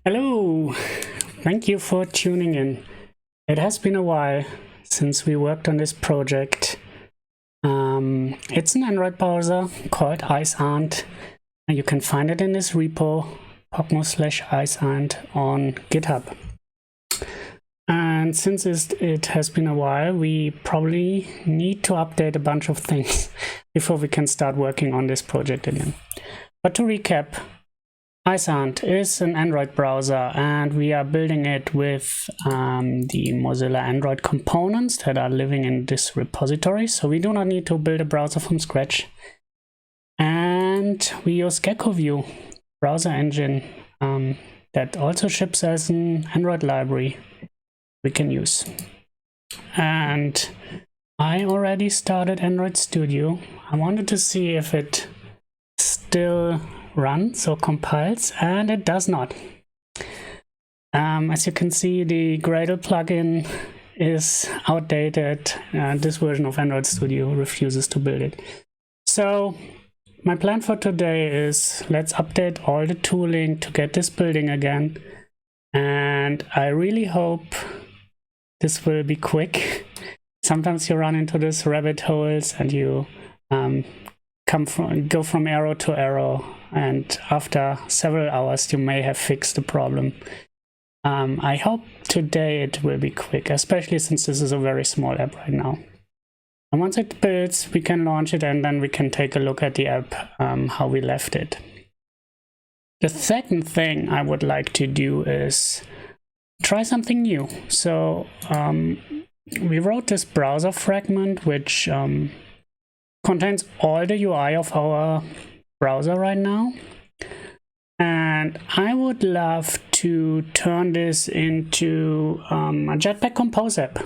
Hello, thank you for tuning in. It has been a while since we worked on this project. It's an Android browser called IceAnt, and you can find it in this repo, pogmo/IceAnt on GitHub. And since it has been a while, we probably need to update a bunch of things before we can start working on this project again. But to recap, IceAnt is an Android browser, and we are building it with the Mozilla Android components that are living in this repository. So we do not need to build a browser from scratch. And we use Gecko View browser engine that also ships as an Android library we can use. And I already started Android Studio. I wanted to see if it still runs or compiles, and it does not. As you can see, the Gradle plugin is outdated. This version of Android Studio refuses to build it. So my plan for today is let's update all the tooling to get this building again. And I really hope this will be quick. Sometimes you run into these rabbit holes and you go from error to error, and after several hours you may have fixed the problem. I hope today it will be quick, especially since this is a very small app right now. And once it builds, we can launch it, and then we can take a look at the app, how we left it. The second thing I would like to do is try something new. So we wrote this browser fragment which contains all the UI of our browser right now, and I would love to turn this into a Jetpack Compose app.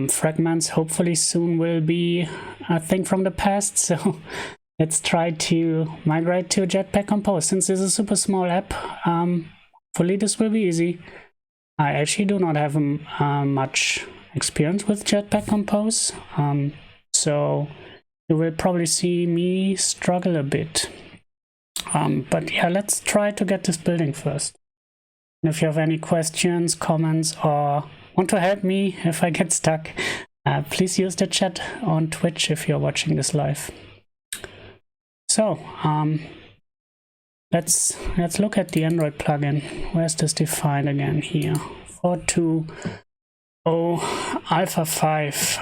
Fragments hopefully soon will be a thing from the past, so let's try to migrate to Jetpack Compose. Since this is a super small app, hopefully this will be easy. I actually do not have much experience with Jetpack Compose, so you will probably see me struggle a bit. But yeah, let's try to get this building first. And if you have any questions, comments, or want to help me if I get stuck, please use the chat on Twitch if you're watching this live. So let's look at the Android plugin. Where's this defined again? Here, 4.2.0 Alpha 5.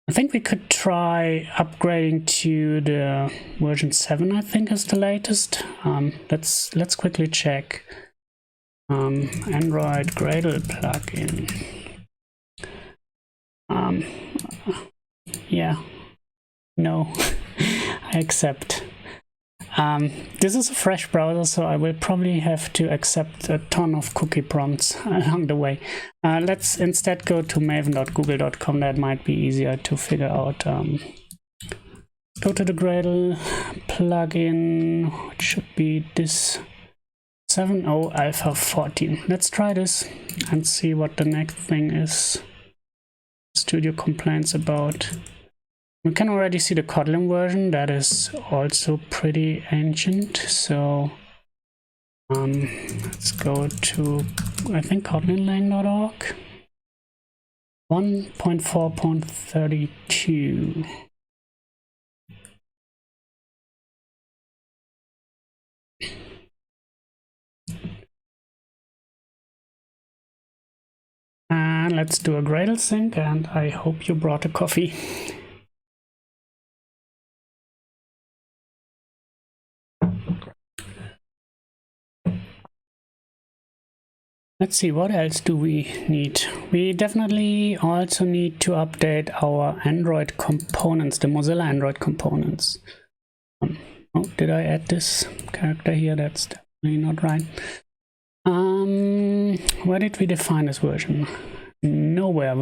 I think we could try upgrading to the version 7, I think is the latest. Let's quickly check. Android Gradle plugin. Yeah, no, I accept. This is a fresh browser, so I will probably have to accept a ton of cookie prompts along the way. Let's instead go to maven.google.com. That might be easier to figure out. Go to the Gradle plugin, which should be this 7.0 Alpha 14. Let's try this and see what the next thing is. Studio complains about. We can already see the Kotlin version. That is also pretty ancient. So let's go to, I think, kotlinlang.org. 1.4.32. And let's do a Gradle sync, and I hope you brought a coffee. Let's see, what else do we need? We definitely also need to update our Android components, the Mozilla Android components. Oh, did I add this character here? That's definitely not right. Where did we define this version? Nowhere.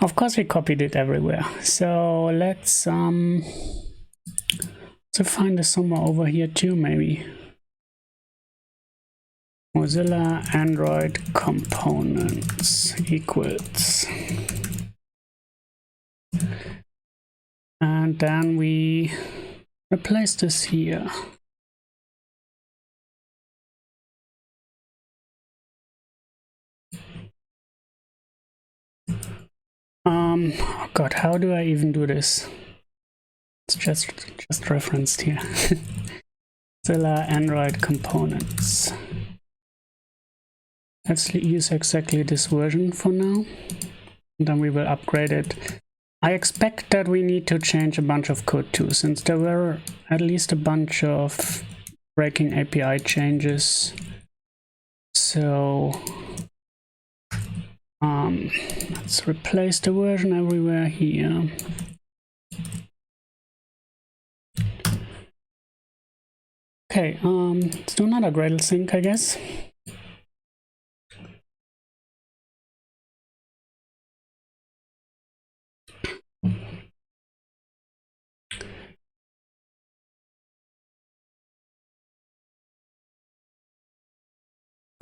Of course we copied it everywhere. So let's find this somewhere over here too, maybe. Mozilla Android components equals, and then we replace this here. Oh god, how do I even do this? It's just referenced here. Mozilla Android components. Let's use exactly this version for now, and then we will upgrade it. I expect that we need to change a bunch of code too, since there were at least a bunch of breaking API changes. So let's replace the version everywhere here. Okay, let's do another Gradle sync, I guess.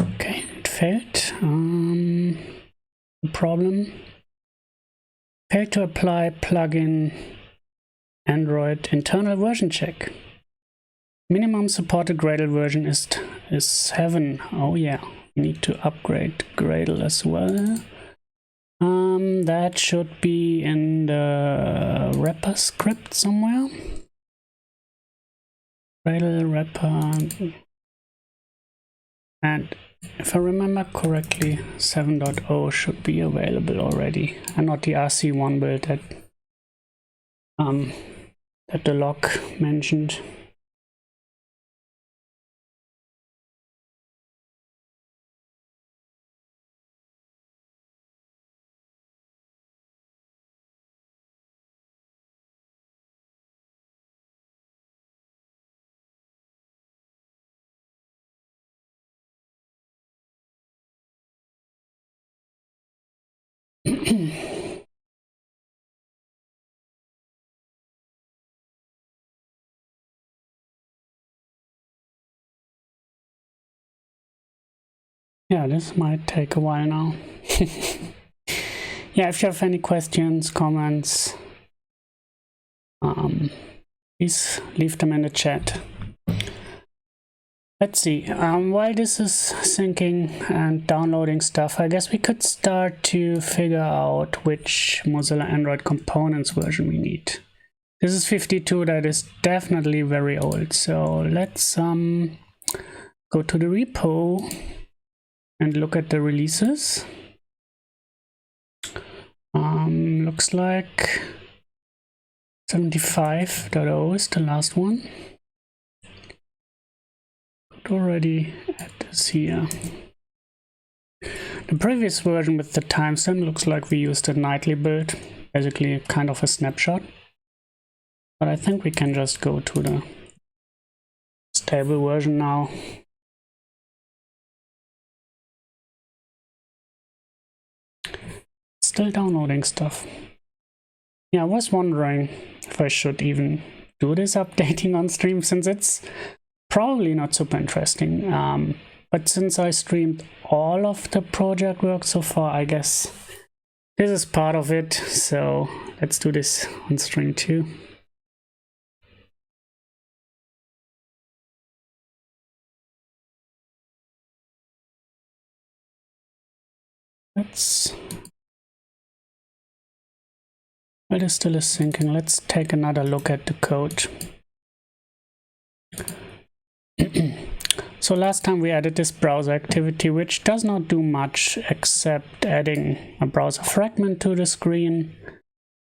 Okay, it failed. Problem. Failed to apply plugin Android internal version check. Minimum supported Gradle version is 7. Oh yeah, we need to upgrade Gradle as well. That should be in the wrapper script somewhere. Gradle wrapper. And if I remember correctly, 7.0 should be available already, and not the RC1 build that the log mentioned. Yeah, this might take a while now. Yeah, if you have any questions, comments, please leave them in the chat. Let's see, while this is syncing and downloading stuff, I guess we could start to figure out which Mozilla Android components version we need. This is 52, that is definitely very old. So let's go to the repo and look at the releases. Looks like 75.0 is the last one. Already at this here. The previous version with the timestamp looks like we used a nightly build, basically kind of a snapshot. But I think we can just go to the stable version now. Still downloading stuff. Yeah, I was wondering if I should even do this updating on stream, since it's probably not super interesting, but since I streamed all of the project work so far, I guess this is part of it, so let's do this on stream too. While it still is syncing, let's take another look at the code. So last time we added this browser activity, which does not do much except adding a browser fragment to the screen,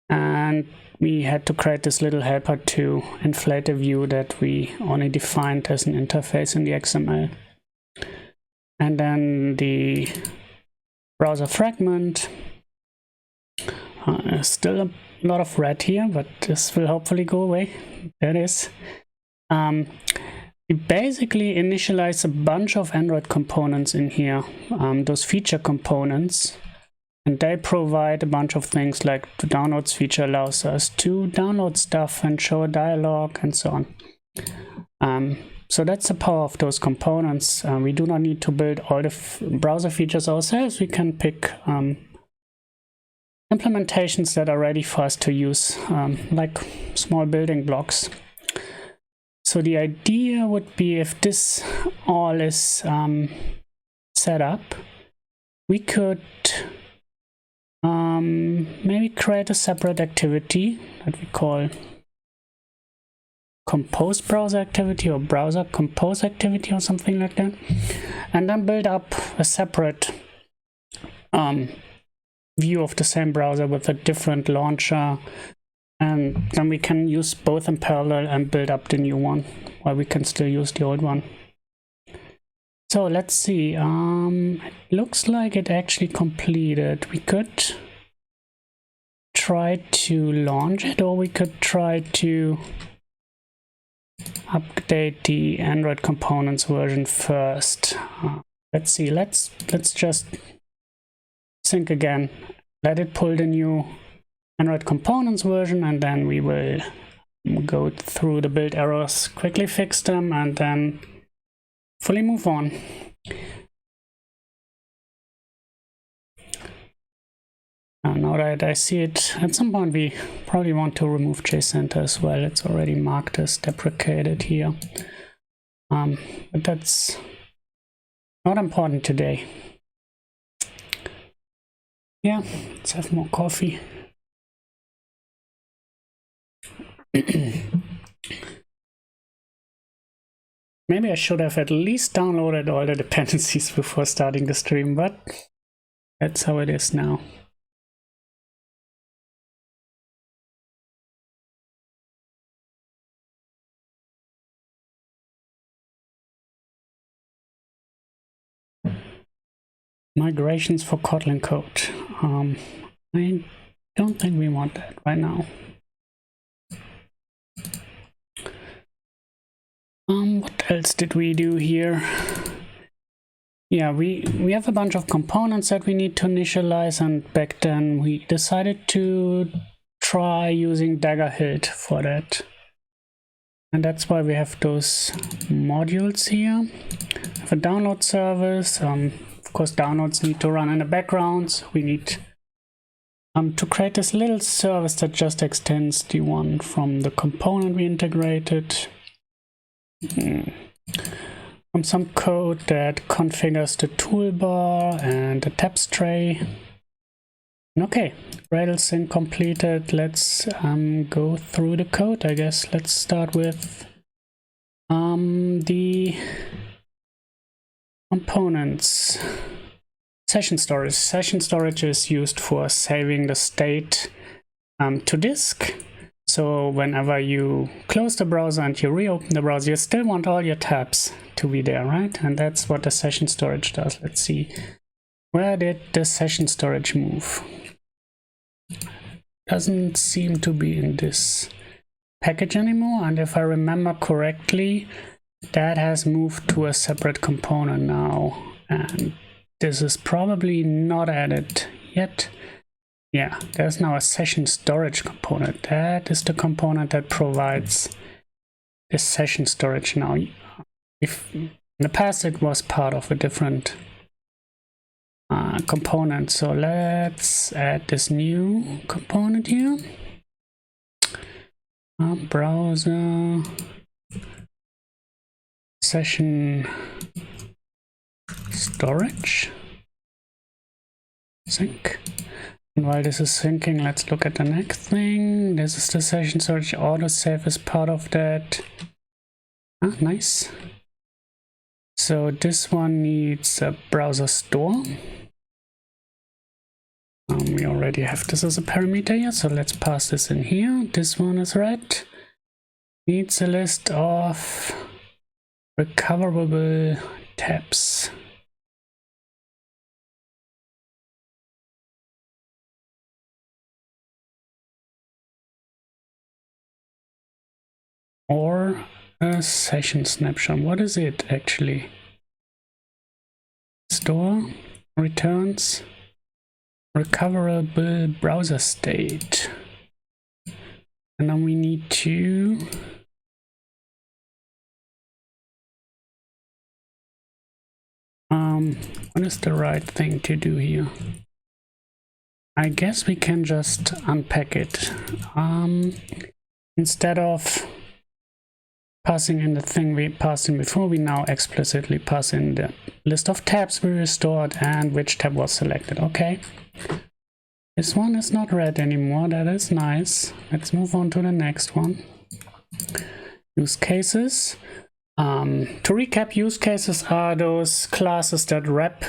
and we had to create this little helper to inflate a view that we only defined as an interface in the XML. And then the browser fragment, still a lot of red here, but this will hopefully go away. There it is. We basically initialize a bunch of Android components in here, those feature components, and they provide a bunch of things, like the downloads feature allows us to download stuff and show a dialog and so on. So that's the power of those components. We do not need to build all the browser features ourselves. We can pick implementations that are ready for us to use, like small building blocks. So the idea would be, if this all is set up, we could Maybe create a separate activity that we call Compose Browser Activity or Browser Compose Activity or something like that, and then build up a separate view of the same browser with a different launcher, and then we can use both in parallel and build up the new one while we can still use the old one. So let's see, it looks like it actually completed. We could try to launch it, or we could try to update the Android components version first. Let's see, let's just sync again, let it pull the new Android components version, and then we will go through the build errors, quickly fix them, and then fully move on. Now that I see it, at some point we probably want to remove JCenter as well. It's already marked as deprecated here, but that's not important today. Yeah, let's have more coffee. Maybe I should have at least downloaded all the dependencies before starting the stream, but that's how it is now. Migrations for Kotlin code. I don't think we want that right now. What else did we do here? Yeah, we have a bunch of components that we need to initialize, and back then we decided to try using Dagger Hilt for that. And that's why we have those modules here. We have a download service. Of course, downloads need to run in the background. We need to create this little service that just extends the one from the component we integrated. From some code that configures the toolbar and the tabs tray. Okay, Gradle sync completed. Let's go through the code, I guess. Let's start with the components. Session storage. Session storage is used for saving the state to disk. So whenever you close the browser and you reopen the browser, you still want all your tabs to be there, right? And that's what the session storage does. Let's see. Where did the session storage move? Doesn't seem to be in this package anymore. And if I remember correctly, that has moved to a separate component now. And this is probably not added yet. Yeah, there's now a session storage component. That is the component that provides the session storage now. If in the past it was part of a different component. So let's add this new component here. Browser session storage sync. And while this is syncing, let's look at the next thing. This is the session storage. Autosave is part of that. Ah, nice. So this one needs a browser store. We already have this as a parameter here, so let's pass this in here. This one is red. Needs a list of recoverable tabs. Or a session snapshot. What is it actually? Store, returns, recoverable browser state. And then we need to what is the right thing to do here? I guess we can just unpack it. Instead of passing in the thing we passed in before, we now explicitly pass in the list of tabs we restored and which tab was selected. Okay, This one is not red anymore. That is nice. Let's move on to the next one. Use cases. To recap, use cases are those classes that wrap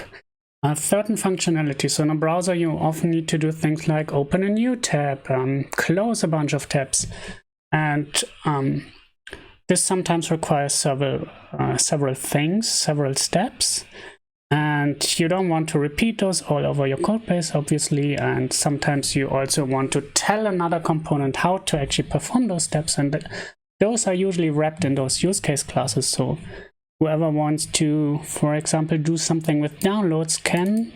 certain functionality. So in a browser, you often need to do things like open a new tab, close a bunch of tabs, and this sometimes requires several things, several steps. And you don't want to repeat those all over your code base, obviously, and sometimes you also want to tell another component how to actually perform those steps, and those are usually wrapped in those use case classes. So whoever wants to, for example, do something with downloads can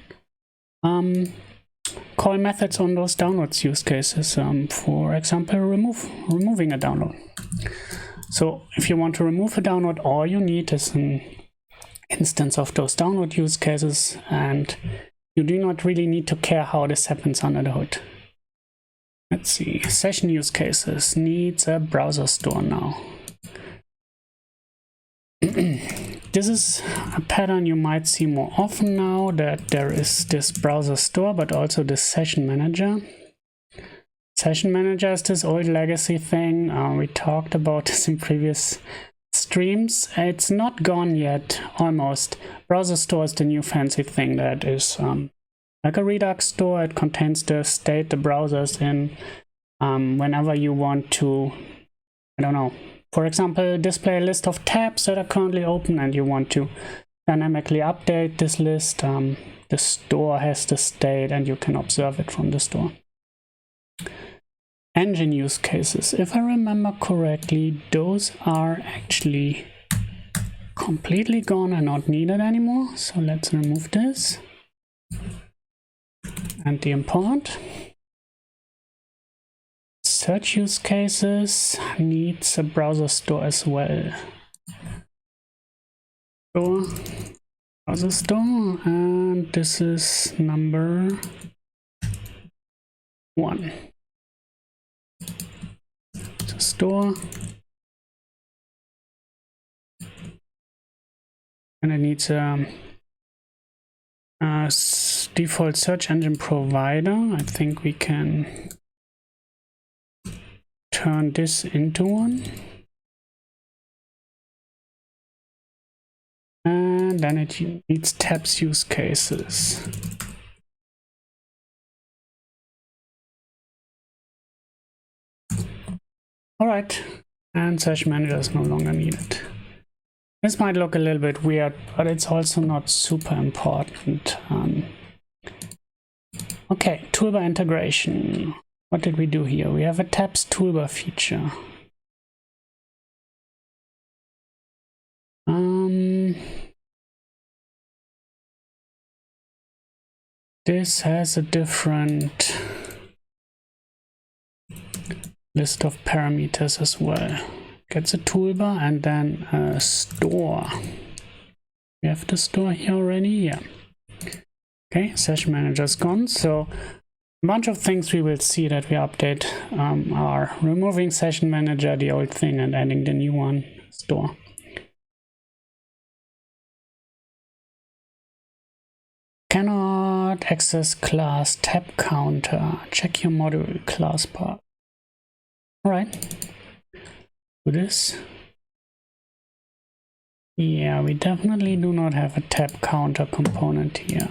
call methods on those downloads use cases, for example, removing a download. So if you want to remove a download, all you need is an instance of those download use cases, and you do not really need to care how this happens under the hood. Let's see, session use cases needs a browser store now. This is a pattern you might see more often now, that there is this browser store, but also this session manager. Session manager is this old legacy thing. We talked about this in previous streams. It's not gone yet, almost. Browser store is the new fancy thing that is like a Redux store. It contains the state the browser's in. Whenever you want to, I don't know, for example, display a list of tabs that are currently open and you want to dynamically update this list, the store has the state and you can observe it from the store. Engine use cases, if I remember correctly, those are actually completely gone and not needed anymore. So let's remove this and the import. Search use cases needs a browser store as well. Browser store, and this is number 1. Store, and it needs a default search engine provider. I think we can turn this into one, and then it needs tabs use cases. Alright, and session manager is no longer needed. This might look a little bit weird, but it's also not super important. Okay, toolbar integration. What did we do here? We have a tabs toolbar feature. This has a different list of parameters as well. Gets a toolbar and then a store. We have the store here already. Yeah. Okay, session manager is gone. So a bunch of things we will see that we update are removing session manager, the old thing, and adding the new one, store. Cannot access class tab counter. Check your module class path. Alright, do this. Yeah, we definitely do not have a tab counter component here.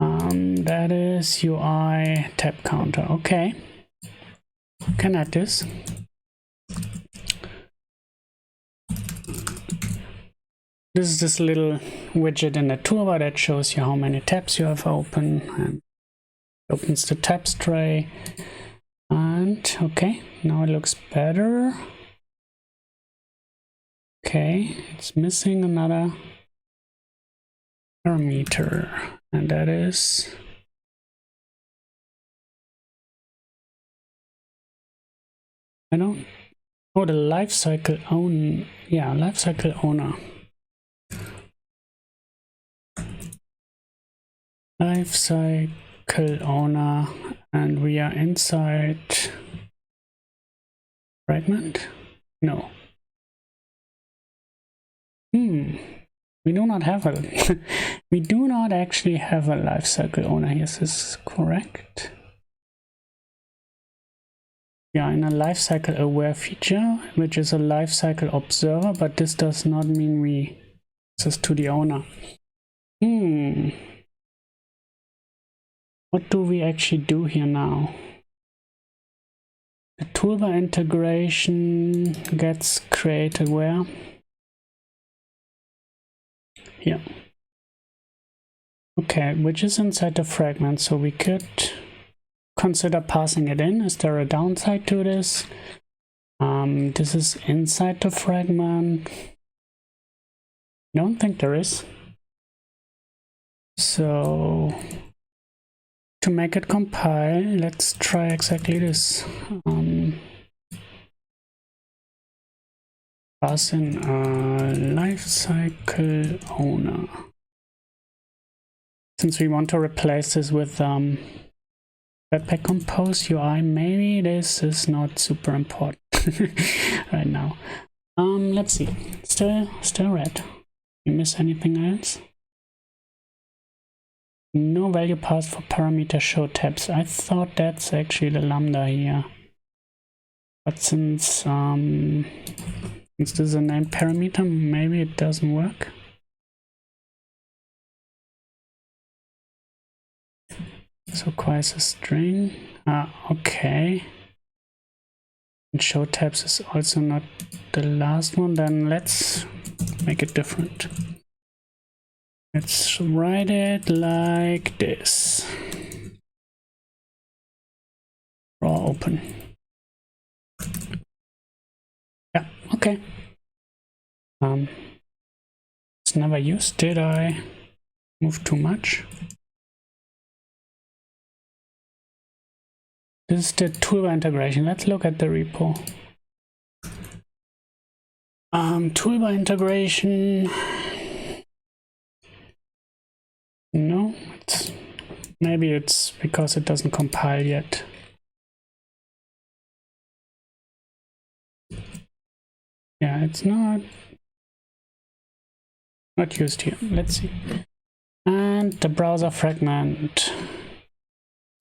That is UI tab counter. Okay, can add this. This is this little widget in the toolbar that shows you how many tabs you have open, and opens the tabs tray. And okay, now it looks better. Okay, it's missing another parameter, and that is the lifecycle owner. Yeah, lifecycle owner. Lifecycle owner, and we are inside fragment. No. We do not have a we do not actually have a lifecycle owner. Yes, this is correct. We are in a lifecycle aware feature, which is a lifecycle observer, but this does not mean we access to the owner. What do we actually do here now? The toolbar integration gets created where? Here. Okay, which is inside the fragment, so we could consider passing it in. Is there a downside to this? This is inside the fragment. I don't think there is. So to make it compile, let's try exactly this. Pass in a lifecycle owner. Since we want to replace this with Jetpack Compose UI, maybe this is not super important right now. Let's see. Still red. You miss anything else? No value passed for parameter show tabs. I thought that's actually the lambda here. But since this is a named parameter, maybe it doesn't work. So requires a string. Okay. And show tabs is also not the last one. Then let's make it different. Let's write it like this. Raw open. Yeah, okay. It's never used. Did I move too much? This is the toolbar integration. Let's look at the repo. Toolbar integration. No, maybe it's because it doesn't compile yet. Yeah, it's not used here. Let's see. And the browser fragment.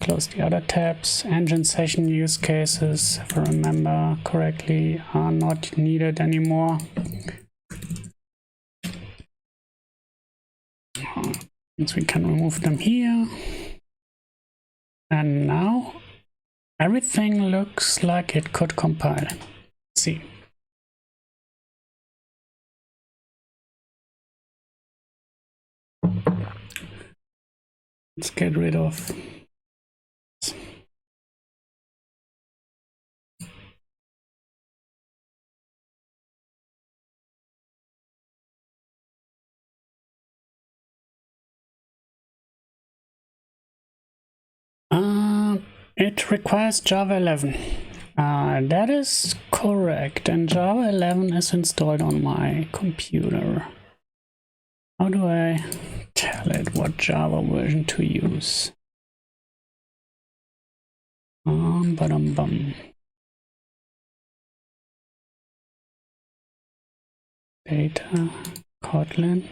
Close the other tabs. Engine session use cases, if I remember correctly, are not needed anymore. Means we can remove them here. And now everything looks like it could compile. Let's see. Let's get rid of it requires Java 11. That is correct, and Java 11 is installed on my computer. How do I tell it what Java version to use? Bum. Data, Kotlin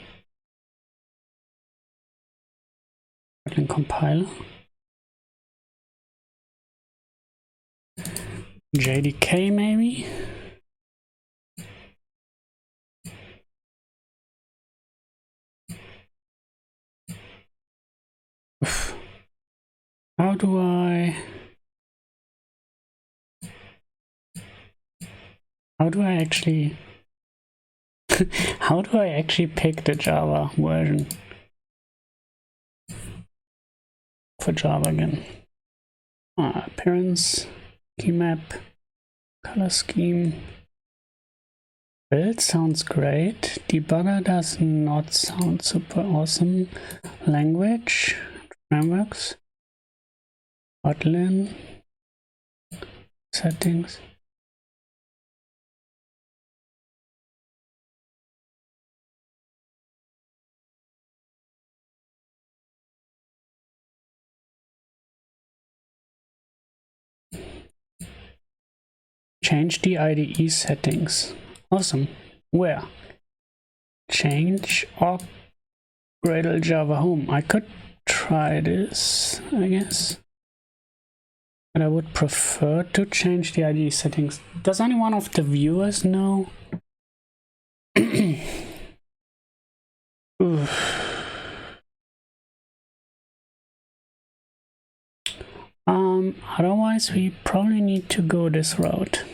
compiler. JDK maybe? How do I actually how do I actually pick the Java version for Java again? Appearance, key map, color scheme. Build sounds great. Debugger does not sound super awesome. Language, frameworks, Kotlin, settings. Change the IDE settings. Awesome. Where? Change or Gradle Java Home. I could try this, I guess. But I would prefer to change the ID settings. Does any one of the viewers know? Otherwise we probably need to go this route.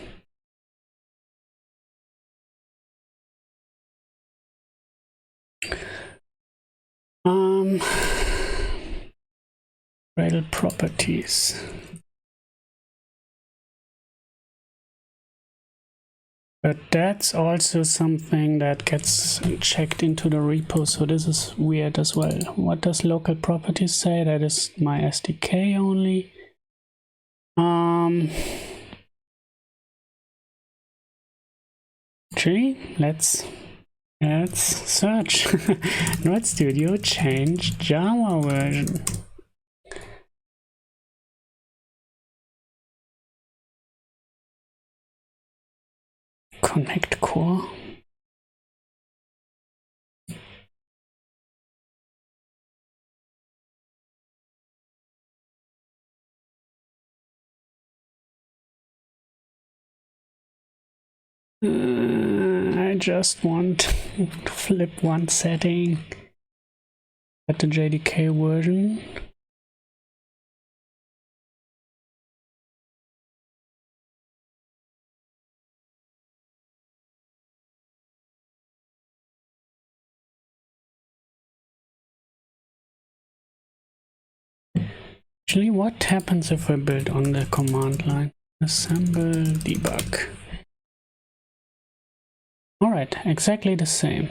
Gradle properties. But that's also something that gets checked into the repo, so this is weird as well. What does local properties say? That is my SDK only. Actually, let's search. Node Studio change Java version. Connect core. I just want to flip one setting at the JDK version. Actually, what happens if I build on the command line? Assemble, debug. Alright, exactly the same.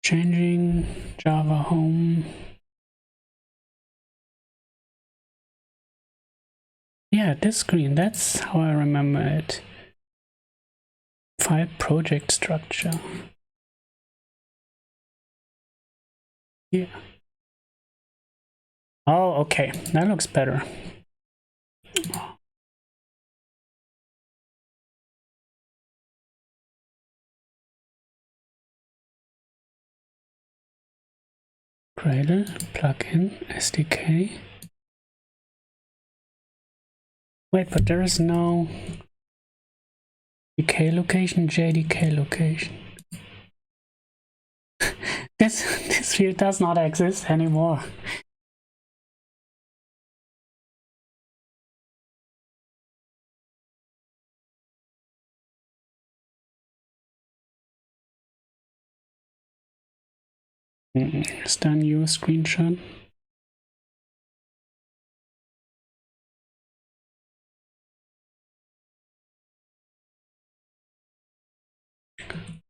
Changing Java home. Yeah, this screen, that's how I remember it. File project structure. Yeah. Oh, okay, that looks better. Gradle, plugin, SDK. Wait, but there is no DK location, JDK location. This field does not exist anymore. Is that a new screenshot?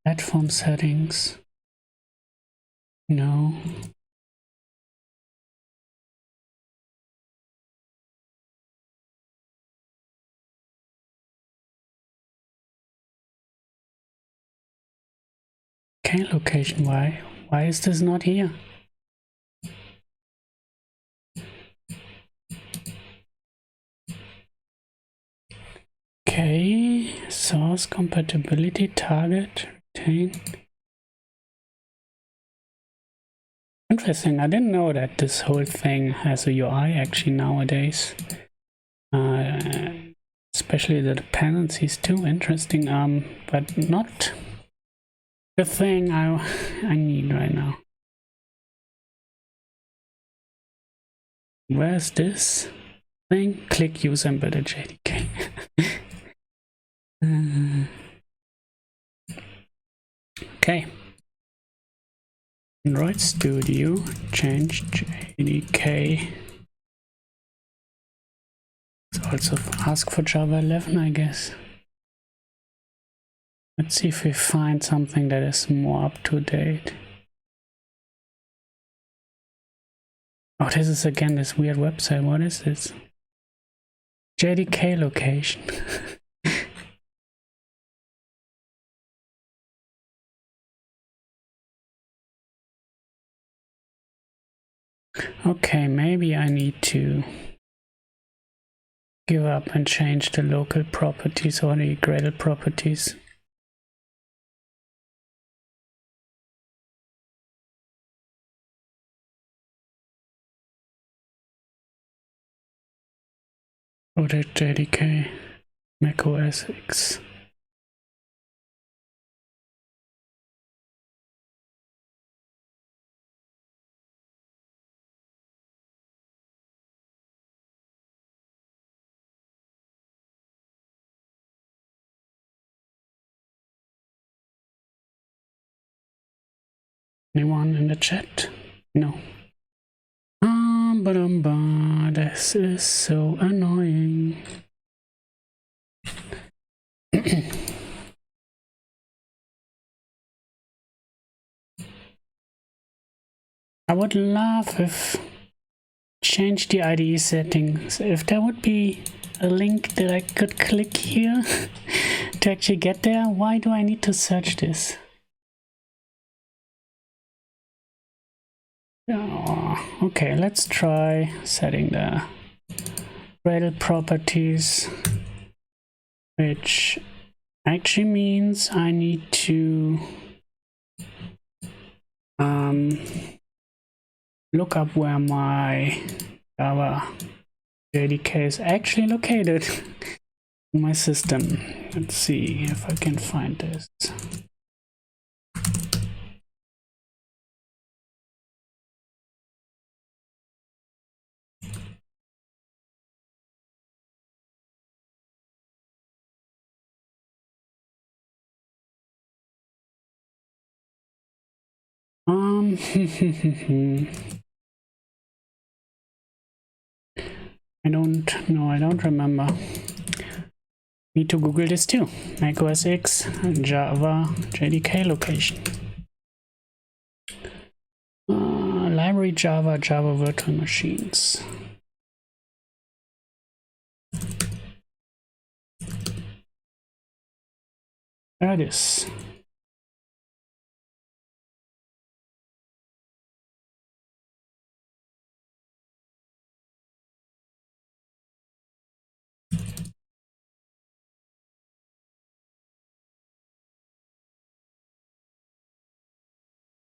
Platform settings. No. Okay, location. Why is this not here? Okay, source compatibility target retain. Interesting, I didn't know that this whole thing has a UI actually nowadays. Especially the dependencies too. Interesting, but not the thing I need right now. Where's this thing? Click use embedded JDK. Okay. Android Studio, change JDK. Let's also ask for Java 11, I guess. Let's see if we find something that is more up to date. Oh, this is again this weird website. What is this? JDK location. Okay, maybe I need to give up and change the local properties or the Gradle properties. Project JDK, Mac OS X. Anyone in the chat? No. This is so annoying. I would love if change the IDE settings. If there would be a link that I could click here to actually get there, why do I need to search this? Oh, okay, let's try setting the Gradle properties, which actually means I need to look up where my Java JDK is actually located in my system. Let's see if I can find this. I don't know, I don't remember. Need to Google this too. Mac OS X Java JDK location. Library Java virtual machines. There it is.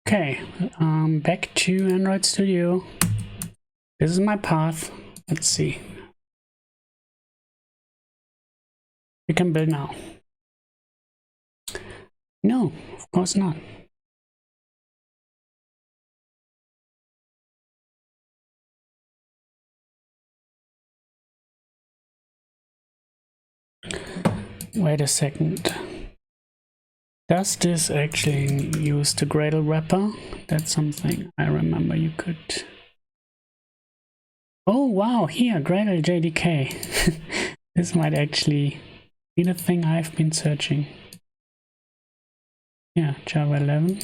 Okay, back to Android Studio. This is my path. Let's see. We can build now. No, of course not. Wait a second. Does this actually use the Gradle wrapper? That's something I remember you could. Oh wow, here, Gradle JDK. This might actually be the thing I've been searching. Yeah, Java 11.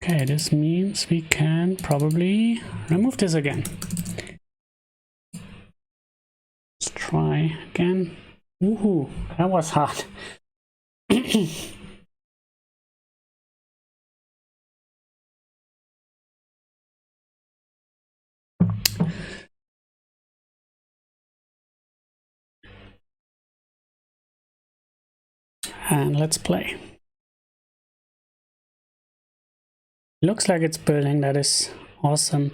Okay, this means we can probably remove this again. Let's try again. Woohoo, that was hard. And let's play. Looks like it's building. That is awesome.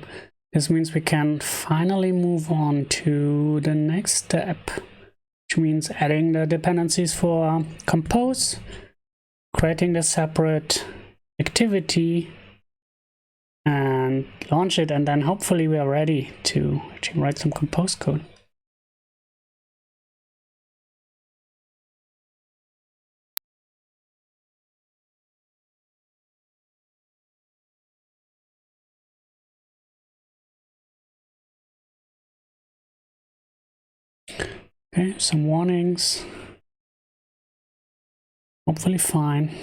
This means we can finally move on to the next step, which means adding the dependencies for Compose, creating the separate activity, and launch it, and then hopefully we are ready to actually write some Compose code. Okay, some warnings. Hopefully fine.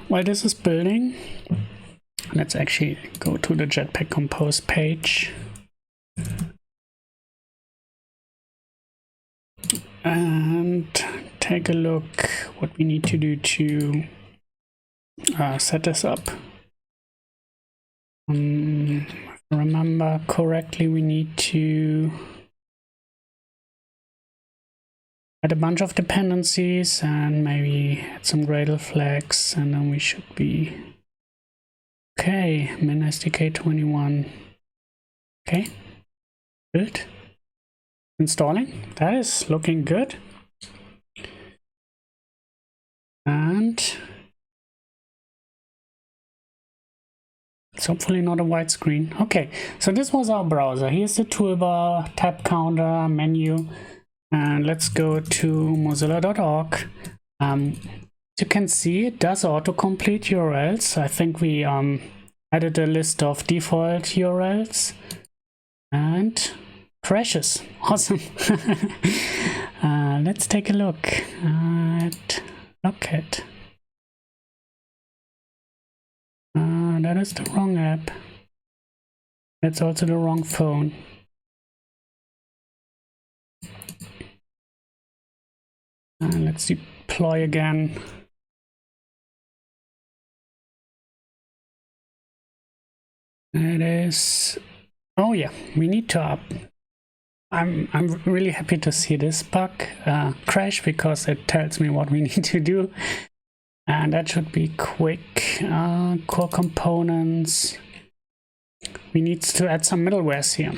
While this is building, let's actually go to the Jetpack Compose page. And take a look what we need to do to set this up. If I remember correctly, we need to add a bunch of dependencies and maybe add some Gradle flags, and then we should be okay. Min SDK 21. Okay, good. Installing. That is looking good. And it's hopefully not a white screen. Okay, so this was our browser. Here's the toolbar, tab counter, menu, and let's go to mozilla.org. You can see it does autocomplete URLs. I think we added a list of default URLs and crashes. Awesome. Let's take a look at Lookup. That is the wrong app. That's also the wrong phone. Let's deploy again. It is, oh yeah, we need to up. I'm really happy to see this bug crash, because it tells me what we need to do, and that should be quick. Core components. We need to add some middlewares here.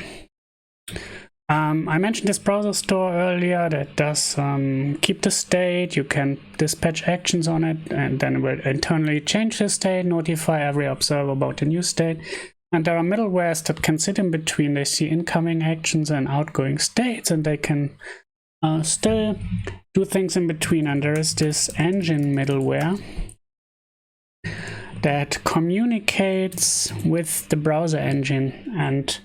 I mentioned this browser store earlier that does keep the state. You can dispatch actions on it, and then it will internally change the state, notify every observer about the new state. And there are middlewares that can sit in between. They see incoming actions and outgoing states, and they can still do things in between. And there is this engine middleware that communicates with the browser engine and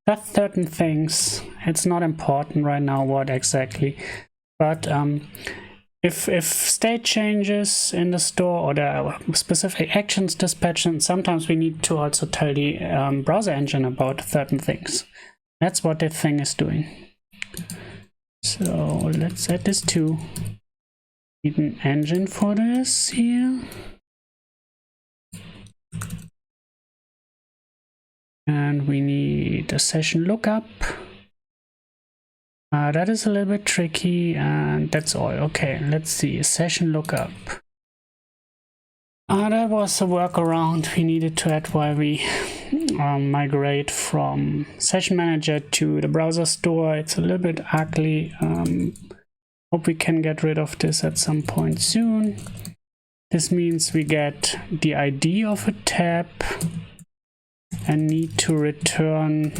does certain things. It's not important right now what exactly, but if state changes in the store or there are specific actions dispatched, and sometimes we need to also tell the browser engine about certain things. That's what that thing is doing. So let's add this too. Need an engine for this here. And we need a session lookup. That is a little bit tricky, and that's all. Okay, let's see. Session lookup. That was a workaround we needed to add while we migrate from Session Manager to the browser store. It's a little bit ugly. Hope we can get rid of this at some point soon. This means we get the ID of a tab and need to return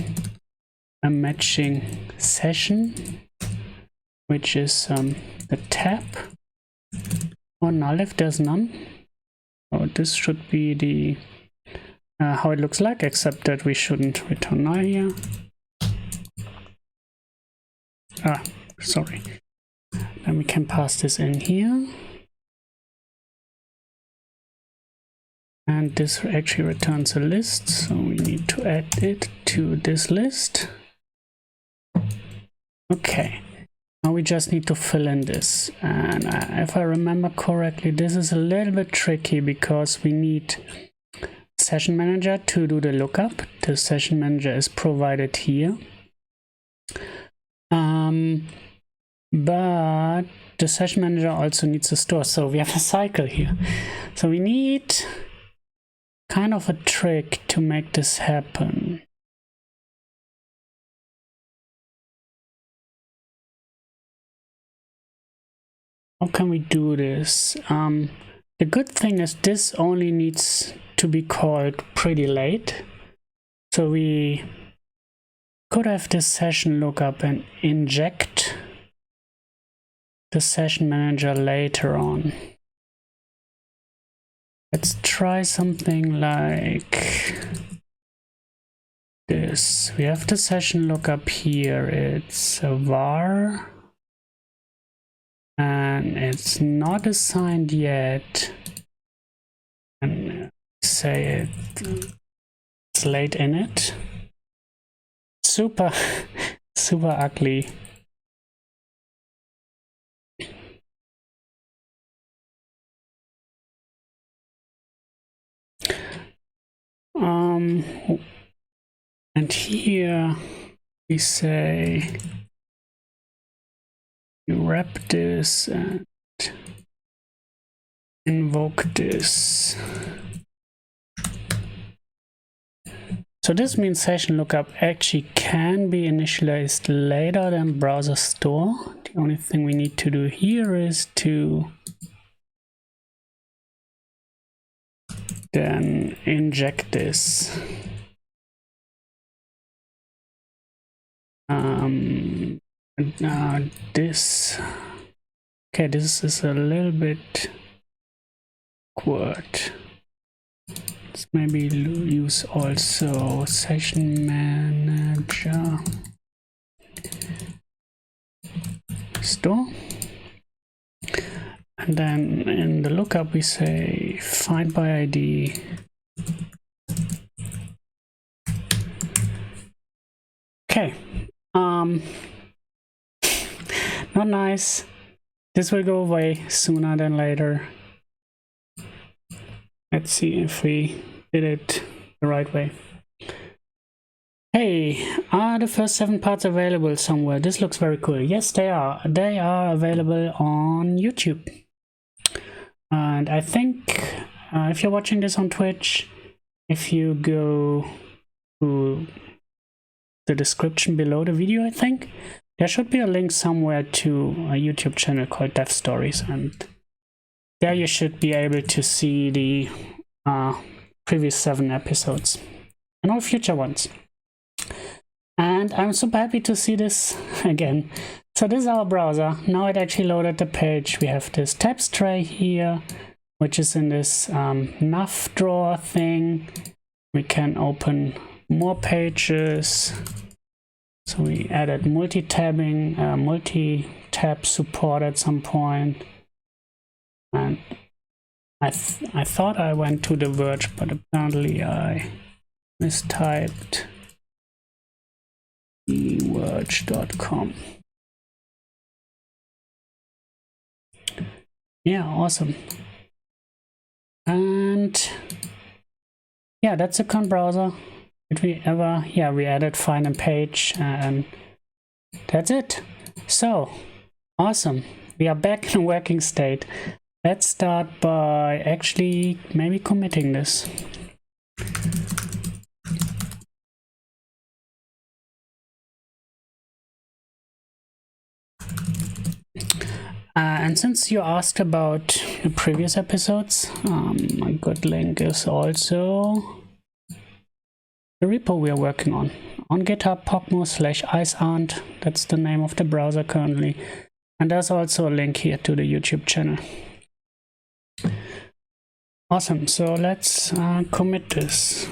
a matching session, which is the tab, or null if there's none. So this should be the how it looks like, except that we shouldn't return null here. Sorry. Then we can pass this in here. And this actually returns a list, so we need to add it to this list. Okay, now we just need to fill in this. And if I remember correctly, this is a little bit tricky because we need Session Manager to do the lookup. The Session Manager is provided here. But the Session Manager also needs a store, so we have a cycle here. So we need kind of a trick to make this happen. How can we do this? The good thing is this only needs to be called pretty late. So we could have this session lookup and inject the Session Manager later on. Let's try something like this. We have the session lookup here. It's a var and it's not assigned yet. And say it's late in it. Super ugly. And here we say wrap this and invoke this. So this means session lookup actually can be initialized later than browser store. The only thing we need to do here is to then inject this. This, okay, this is a little bit awkward. Let's maybe use also session manager store, and then in the lookup we say find by ID. Okay, not nice. This will go away sooner than later. Let's see if we did it the right way. Hey, are the first 7 parts available somewhere? This looks very cool. Yes, they are. They are available on YouTube. And I think if you're watching this on Twitch, if you go to the description below the video, I think there should be a link somewhere to a YouTube channel called Dev Stories, and there you should be able to see the previous 7 episodes and all future ones. And I'm super happy to see this again. So this is our browser. Now it actually loaded the page. We have this tabs tray here, which is in this nav drawer thing. We can open more pages. So we added multi-tabbing, multi-tab support at some point. And I thought I went to the Verge, but apparently I mistyped verge.com. Yeah, awesome. And yeah, that's a current browser. Did we ever? Yeah, we added find and page, and that's it. So awesome. We are back in a working state. Let's start by actually maybe committing this. And since you asked about the previous episodes, a good link is also the repo we are working on GitHub, pocmo/iceaunt. That's the name of the browser currently. And there's also a link here to the YouTube channel. Awesome, so let's commit this.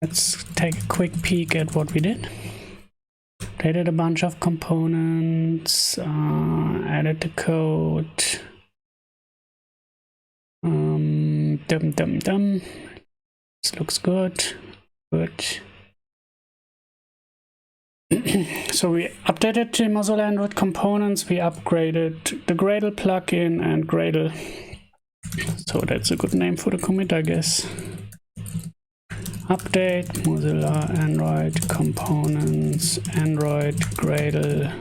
Let's take a quick peek at what we did. Created a bunch of components, added the code. This looks good. So we updated the Mozilla Android components, we upgraded the Gradle plugin and Gradle. So that's a good name for the commit, I guess. Update Mozilla Android components, Android Gradle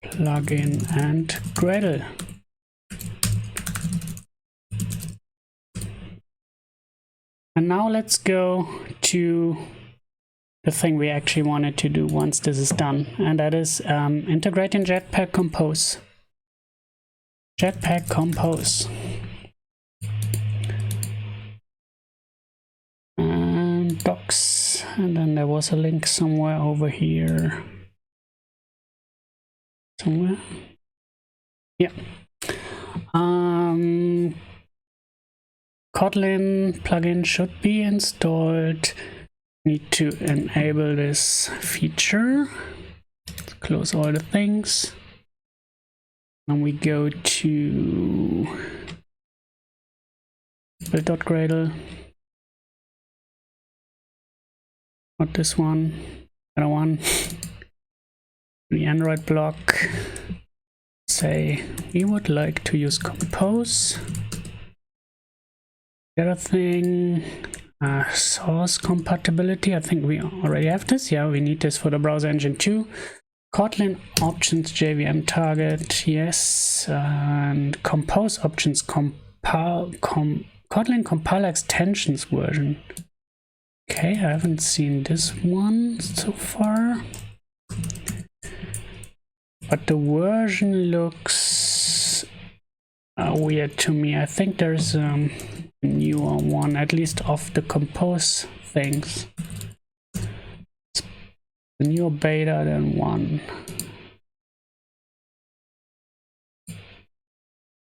plugin and Gradle. And now let's go to the thing we actually wanted to do once this is done, and that is integrating Jetpack Compose. Jetpack Compose. And docs, and then there was a link somewhere over here. Somewhere? Yeah. Kotlin plugin should be installed. Need to enable this feature. Let's close all the things. And we go to build.gradle. Not this one, other one. The Android block. Say we would like to use Compose. The other thing, source compatibility. I think we already have this. Yeah, we need this for the browser engine too. Kotlin options JVM target, yes, and compose options Kotlin compiler extensions version. Okay, I haven't seen this one so far, but the version looks weird to me. I think there's a newer one, at least of the compose things. The newer beta than one.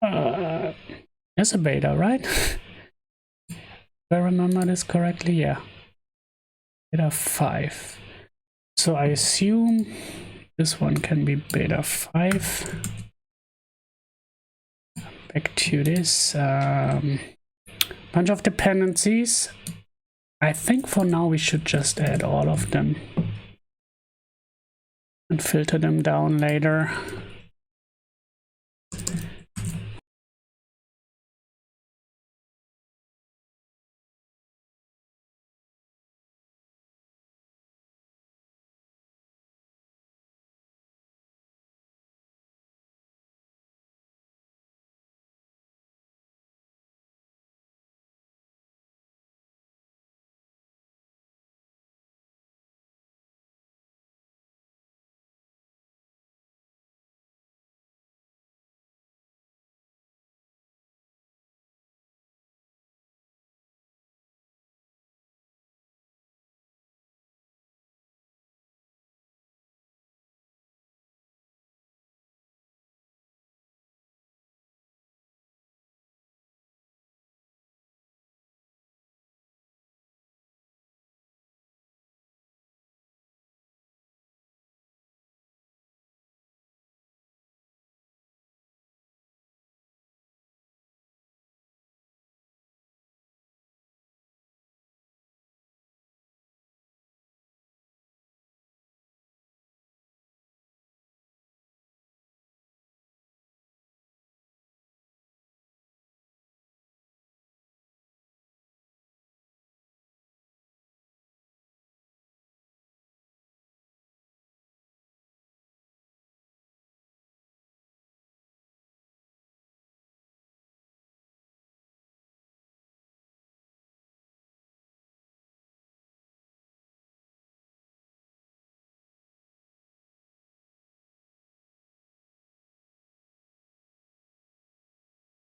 There's a beta, right? If I remember this correctly, yeah. Beta 5. So I assume this one can be beta 5. Back to this. Bunch of dependencies. I think for now we should just add all of them and filter them down later.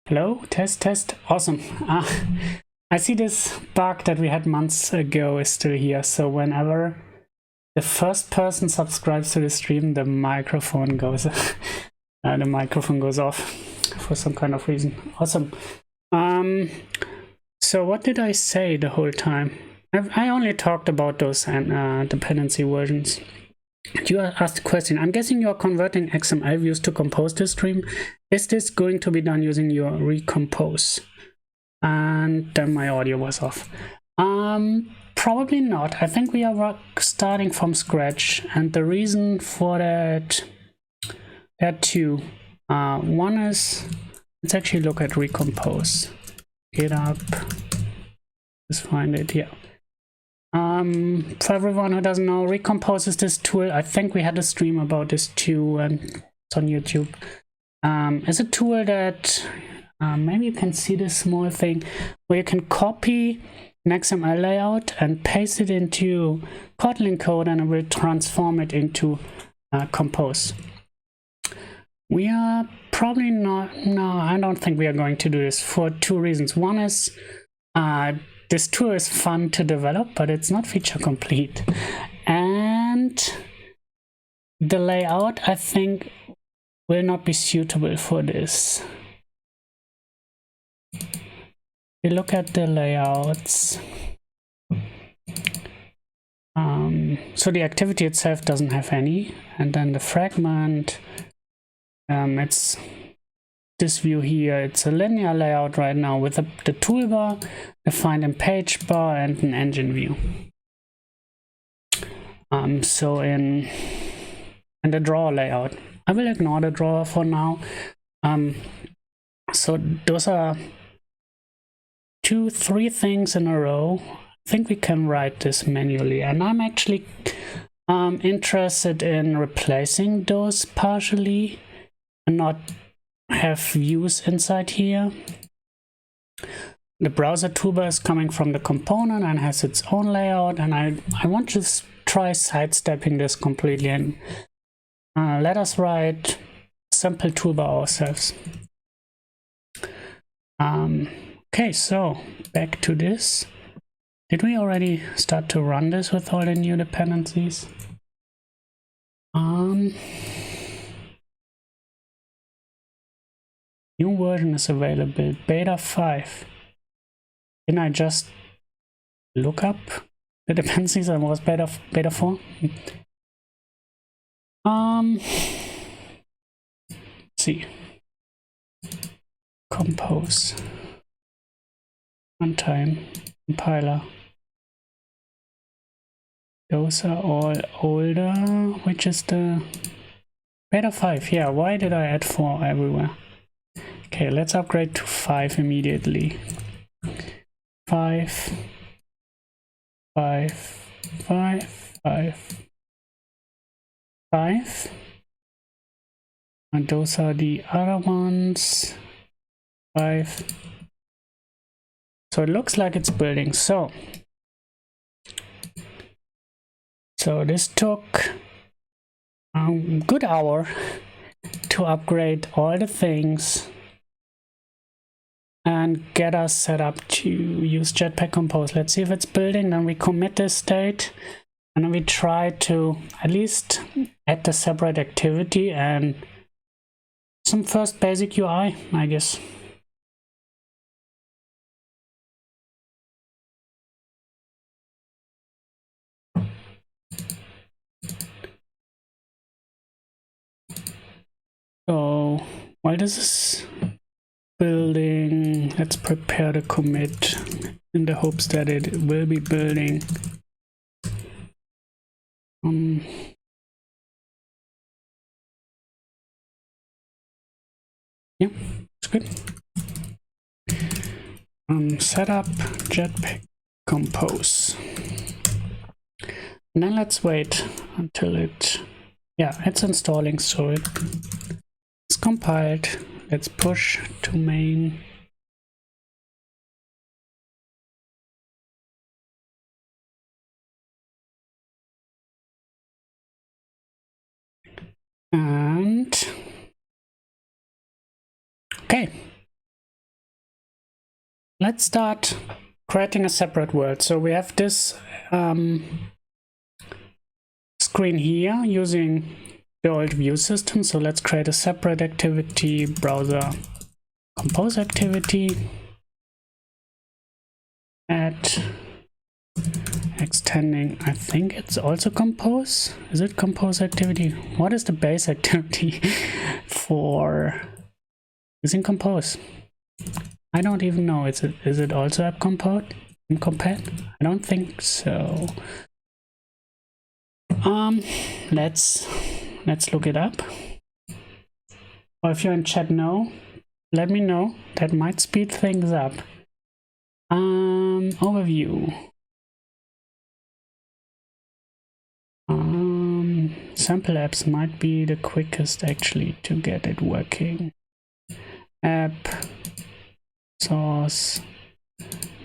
Hello, test, awesome. I see this bug that we had months ago is still here, so whenever the first person subscribes to the stream, the microphone goes off for some kind of reason. Awesome. So what did I say the whole time? I only talked about those dependency versions. You asked a question. I'm guessing you're converting XML views to compose this stream. Is this going to be done using your recompose? And then my audio was off. Probably not. I think we are starting from scratch, and the reason for that, there are two. One is, let's actually look at recompose. Get up. Let's find it here. For everyone who doesn't know, recompose is this tool. I think we had a stream about this too, and it's on YouTube. It's a tool that maybe you can see this small thing where you can copy an XML layout and paste it into Kotlin code, and it will transform it into Compose. We are probably not, no, I don't think we are going to do this for two reasons. One is this tool is fun to develop, but it's not feature complete. And the layout, I think, will not be suitable for this. We look at the layouts. So the activity itself doesn't have any, and then the fragment, it's this view here. It's a linear layout right now with the toolbar, the find and page bar, and an engine view. So in the drawer layout, I will ignore the drawer for now. So those are 2-3 things in a row. I think we can write this manually, and I'm actually I'm interested in replacing those partially and not have views inside here. The browser toolbar is coming from the component and has its own layout, and I want to try sidestepping this completely and let us write simple toolbar ourselves. Okay, so back to this. Did we already start to run this with all the new dependencies? New version is available, beta 5. Can I just look up the dependencies and was beta 4? Let's see. Compose. Runtime. Compiler. Those are all older, which is the beta 5. Yeah, why did I add 4 everywhere? Okay, let's upgrade to 5 immediately. 5, 5, 5, 5, 5. And those are the other ones. 5. So it looks like it's building. So this took a good hour to upgrade all the things and get us set up to use Jetpack Compose. Let's see if it's building. Then we commit this state and then we try to at least add the separate activity and some first basic UI, I guess. So while this is building, let's prepare the commit in the hopes that it will be building. Yeah, it's good. Setup Jetpack Compose. And then let's wait until it's installing, so it's compiled. Let's push to main. And okay, let's start creating a separate world. So we have this screen here using the old view system. So let's create a separate activity, browser compose activity, add extending, I think it's also compose. Is it compose activity? What is the base activity for using compose? I don't even know. Is it also app compat? I don't think so. Let's look it up. Or if you're in chat now, let me know. That might speed things up. Overview. Sample apps might be the quickest actually to get it working. App, source,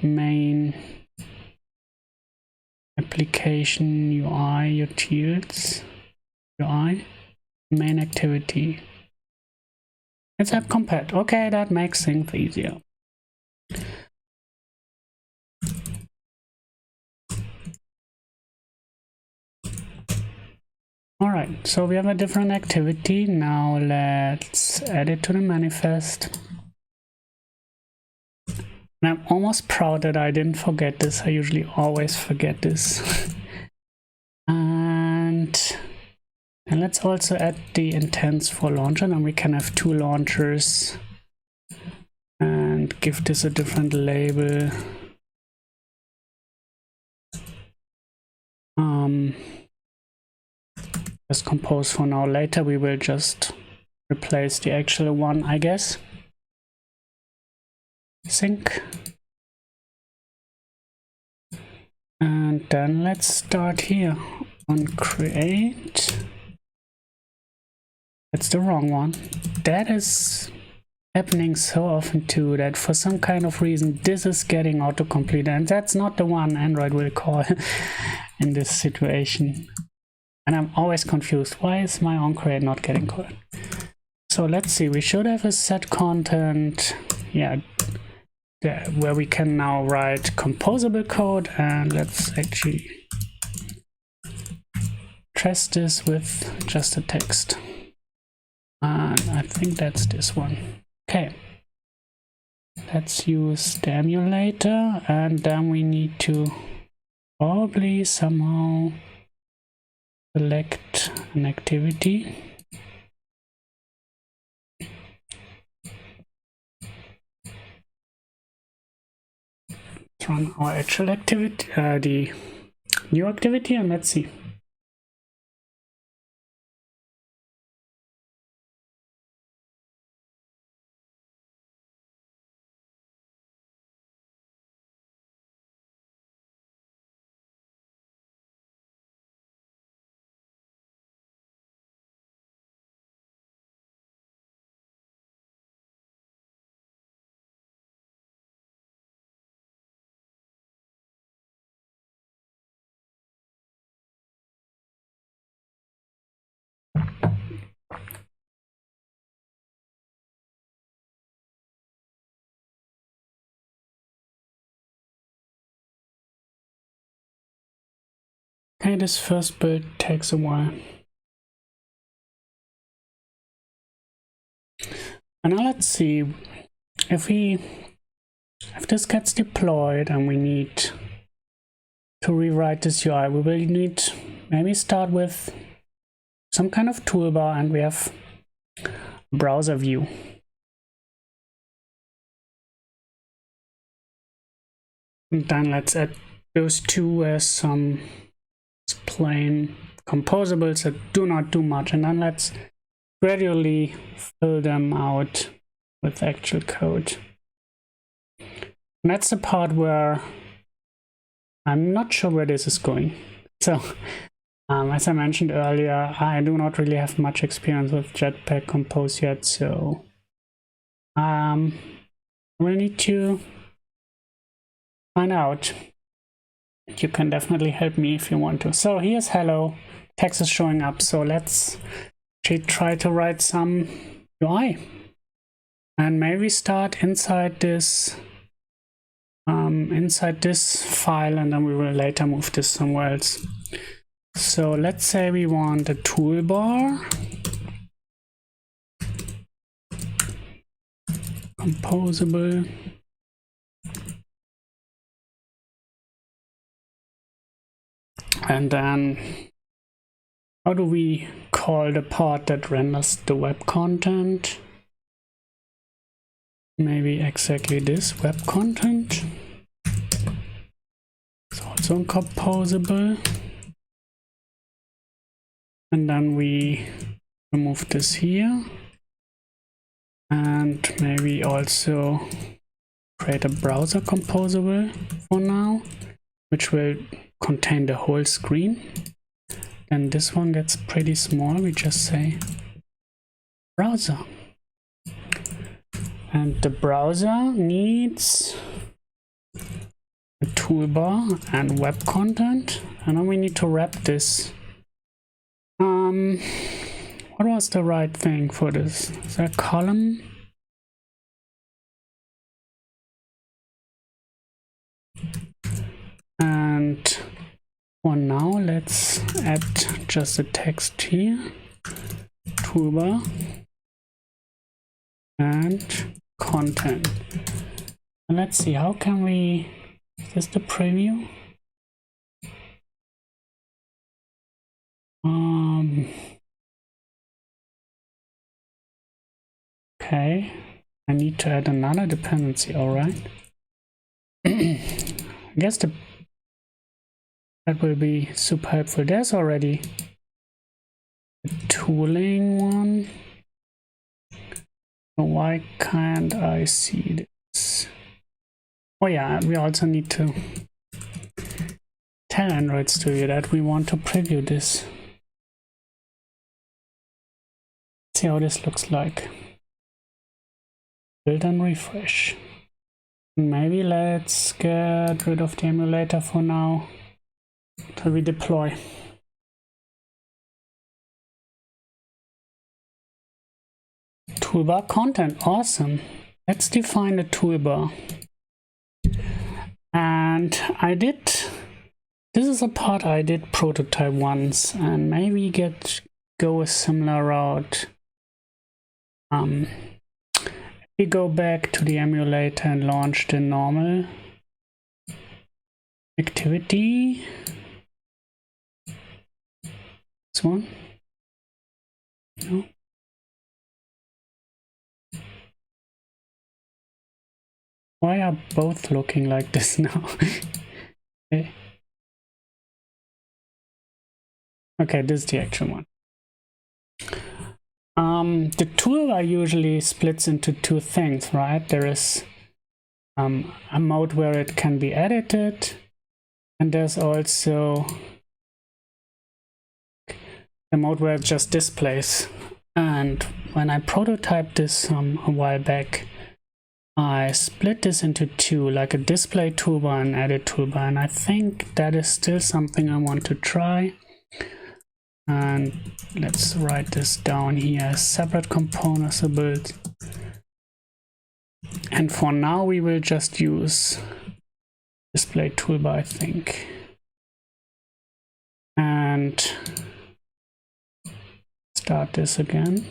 main, application, UI, utils, UI, main activity. It's app compat. Okay, that makes things easier. Alright, so we have a different activity. Now let's add it to the manifest. And I'm almost proud that I didn't forget this. I usually always forget this. And let's also add the intents for launcher. And we can have 2 launchers and give this a different label. Just compose for now. Later we will just replace the actual one, I guess. Sync. And then let's start here. on create. That's the wrong one. That is happening so often too, that for some kind of reason this is getting autocomplete, and that's not the one Android will call in this situation. And I'm always confused. Why is my onCreate not getting called? So let's see, we should have a set content, yeah, where we can now write composable code, and let's actually test this with just a text. And I think that's this one. Okay, let's use the emulator, and then we need to probably somehow select an activity. Let's run our actual activity, the new activity, and let's see. Okay, this first build takes a while. And now let's see if this gets deployed and we need to rewrite this UI, we will need maybe start with some kind of toolbar, and we have browser view. And then let's add those two as some plain composables that do not do much, and then let's gradually fill them out with actual code. And that's the part where I'm not sure where this is going. So as I mentioned earlier, I do not really have much experience with Jetpack Compose yet, so we'll need to find out. You can definitely help me if you want to. So here's hello, text is showing up. So let's try to write some UI, and maybe start inside this file, and then we will later move this somewhere else. So let's say we want a toolbar, composable, and then how do we call the part that renders the web content? Maybe exactly this, web content. It's also composable. And then we remove this here. And maybe also create a browser composable for now, which will contain the whole screen. And this one gets pretty small, we just say browser. And the browser needs a toolbar and web content. And then we need to wrap this. What was the right thing for this? Is that a column? And for now, let's add just a text here, toolbar, and content. And let's see, how can we, is this the preview? Okay, I need to add another dependency, all right. I guess that will be super helpful. There's already a tooling one. So why can't I see this? Oh yeah, we also need to tell Android Studio that we want to preview this. See how this looks like. Build and refresh. Maybe let's get rid of the emulator for now till we deploy. Toolbar content, awesome. Let's define the toolbar. And this is a part I did prototype once, and maybe go a similar route. We go back to the emulator and launch the normal activity. This one? No. Why are both looking like this now? Okay. Okay, this is the actual one. The toolbar usually splits into two things, right? There is a mode where it can be edited, and there's also the mode where it just displays. And when I prototyped this a while back, I split this into two, like a display toolbar and edit toolbar, and I think that is still something I want to try. And let's write this down here as separate components build. And for now we will just use display toolbar, I think. And start this again.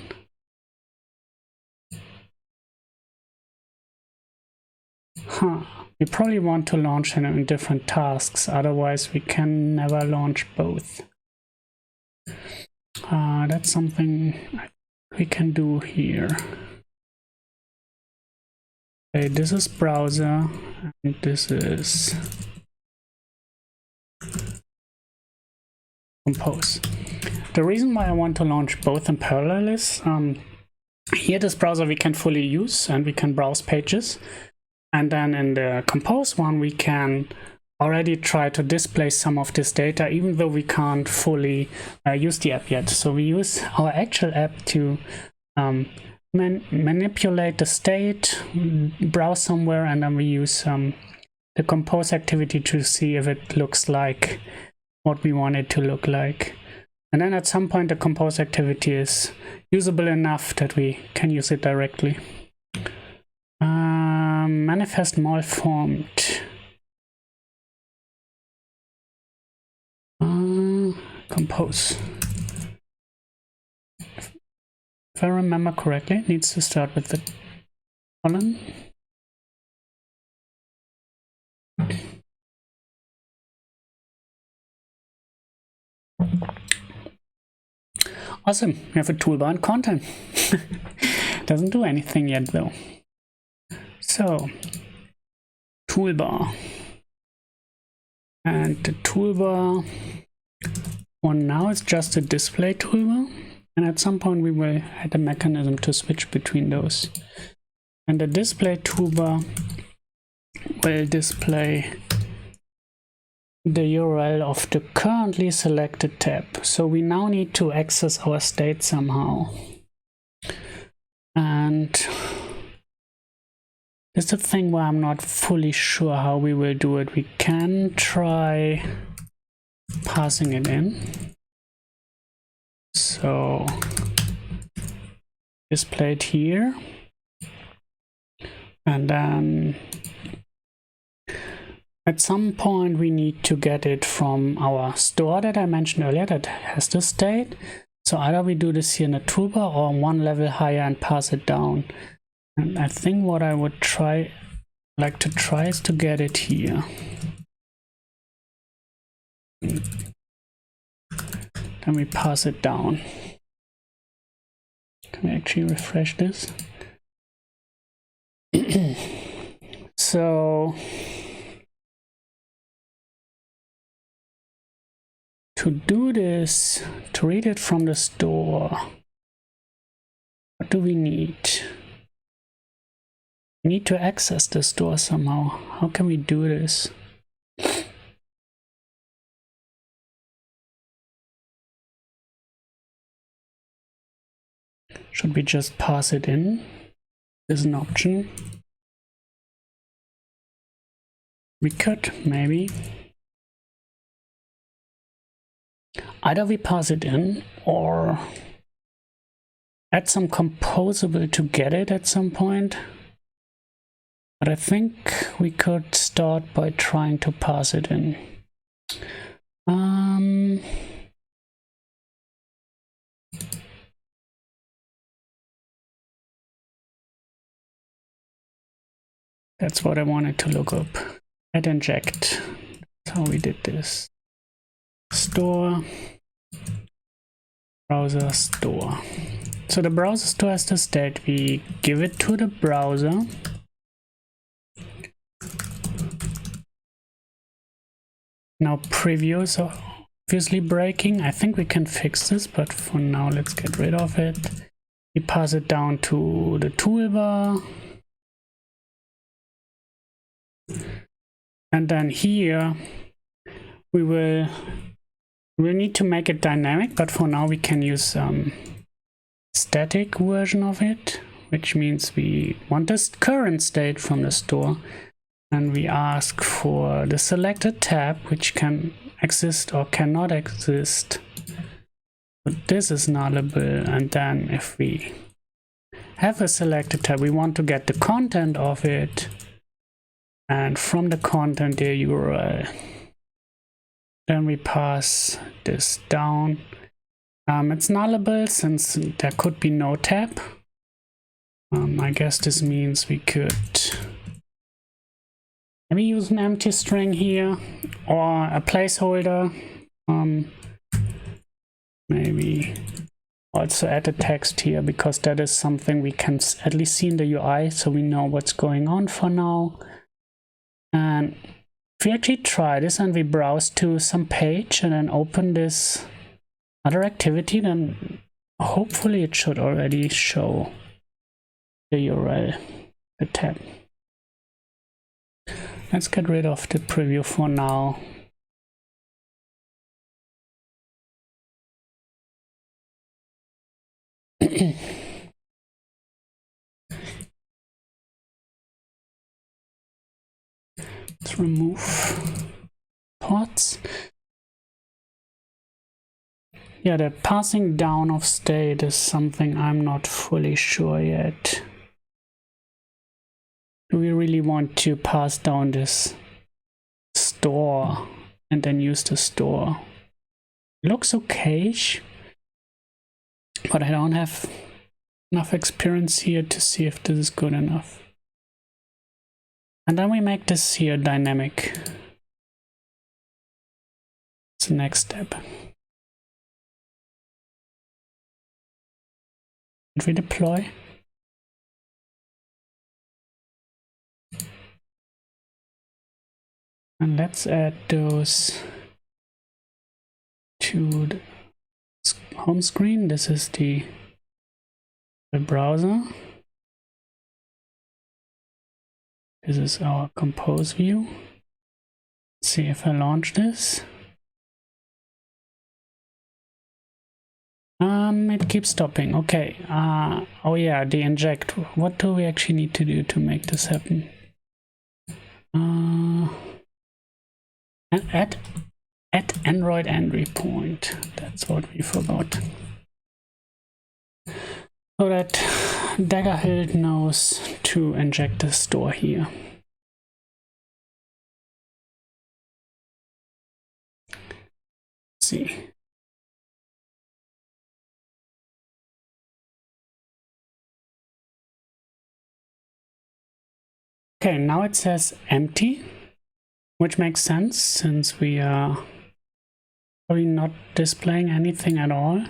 We probably want to launch it in different tasks, otherwise we can never launch both. That's something we can do here. Okay, this is browser, and this is Compose. The reason why I want to launch both in parallel is here this browser we can fully use and we can browse pages. And then in the Compose one, we can already try to display some of this data, even though we can't fully use the app yet. So we use our actual app to manipulate the state, browse somewhere, and then we use the Compose activity to see if it looks like what we want it to look like. And then at some point, the Compose activity is usable enough that we can use it directly. Manifest malformed. Compose. If I remember correctly, it needs to start with the colon. Awesome, we have a toolbar and content. Doesn't do anything yet though. So, toolbar. And the toolbar for now is just a display toolbar. And at some point we will add a mechanism to switch between those. And the display toolbar will display the URL of the currently selected tab. So we now need to access our state somehow. And this is the thing where I'm not fully sure how we will do it. We can try passing it in. So display it here. And then at some point we need to get it from our store that I mentioned earlier that has the state. So either we do this here in the toolbar or one level higher and pass it down. And I think what I would like to try is to get it here. Then we pass it down. Can we actually refresh this? So to do this, to read it from the store, what do we need? We need to access the store somehow. How can we do this? Should we just pass it in? Is an option. We could, maybe. Either we pass it in or add some composable to get it at some point. But I think we could start by trying to pass it in. That's what I wanted to look up. Add inject. That's how we did this. Store. Browser store. So the browser store has the state. We give it to the browser. Now preview is obviously breaking. I think we can fix this, but for now let's get rid of it. We pass it down to the toolbar. And then here we'll need to make it dynamic, but for now we can use static version of it, which means we want this current state from the store. And we ask for the selected tab, which can exist or cannot exist. But this is nullable. And then if we have a selected tab, we want to get the content of it. And from the content, the URL. Then we pass this down. It's nullable since there could be no tab. I guess this means we could maybe use an empty string here or a placeholder. Maybe also add a text here because that is something we can at least see in the UI, so we know what's going on for now. And if we actually try this and we browse to some page and then open this other activity, then hopefully it should already show the URL, the tab. Let's get rid of the preview for now. Let's remove ports. Yeah, the passing down of state is something I'm not fully sure yet. Do we really want to pass down this store and then use the store? It looks okay-ish, but I don't have enough experience here to see if this is good enough. And then we make this here dynamic. It's the next step. Did we deploy? And let's add those to the home screen. This is the browser. This is our compose view. Let's see if I launch this. It keeps stopping. Okay. Oh yeah, the inject. What do we actually need to do to make this happen? Add Android entry point. That's what we forgot. So that Daggerhill knows to inject the store here. Let's see. Okay, now it says empty, which makes sense since we are probably not displaying anything at all.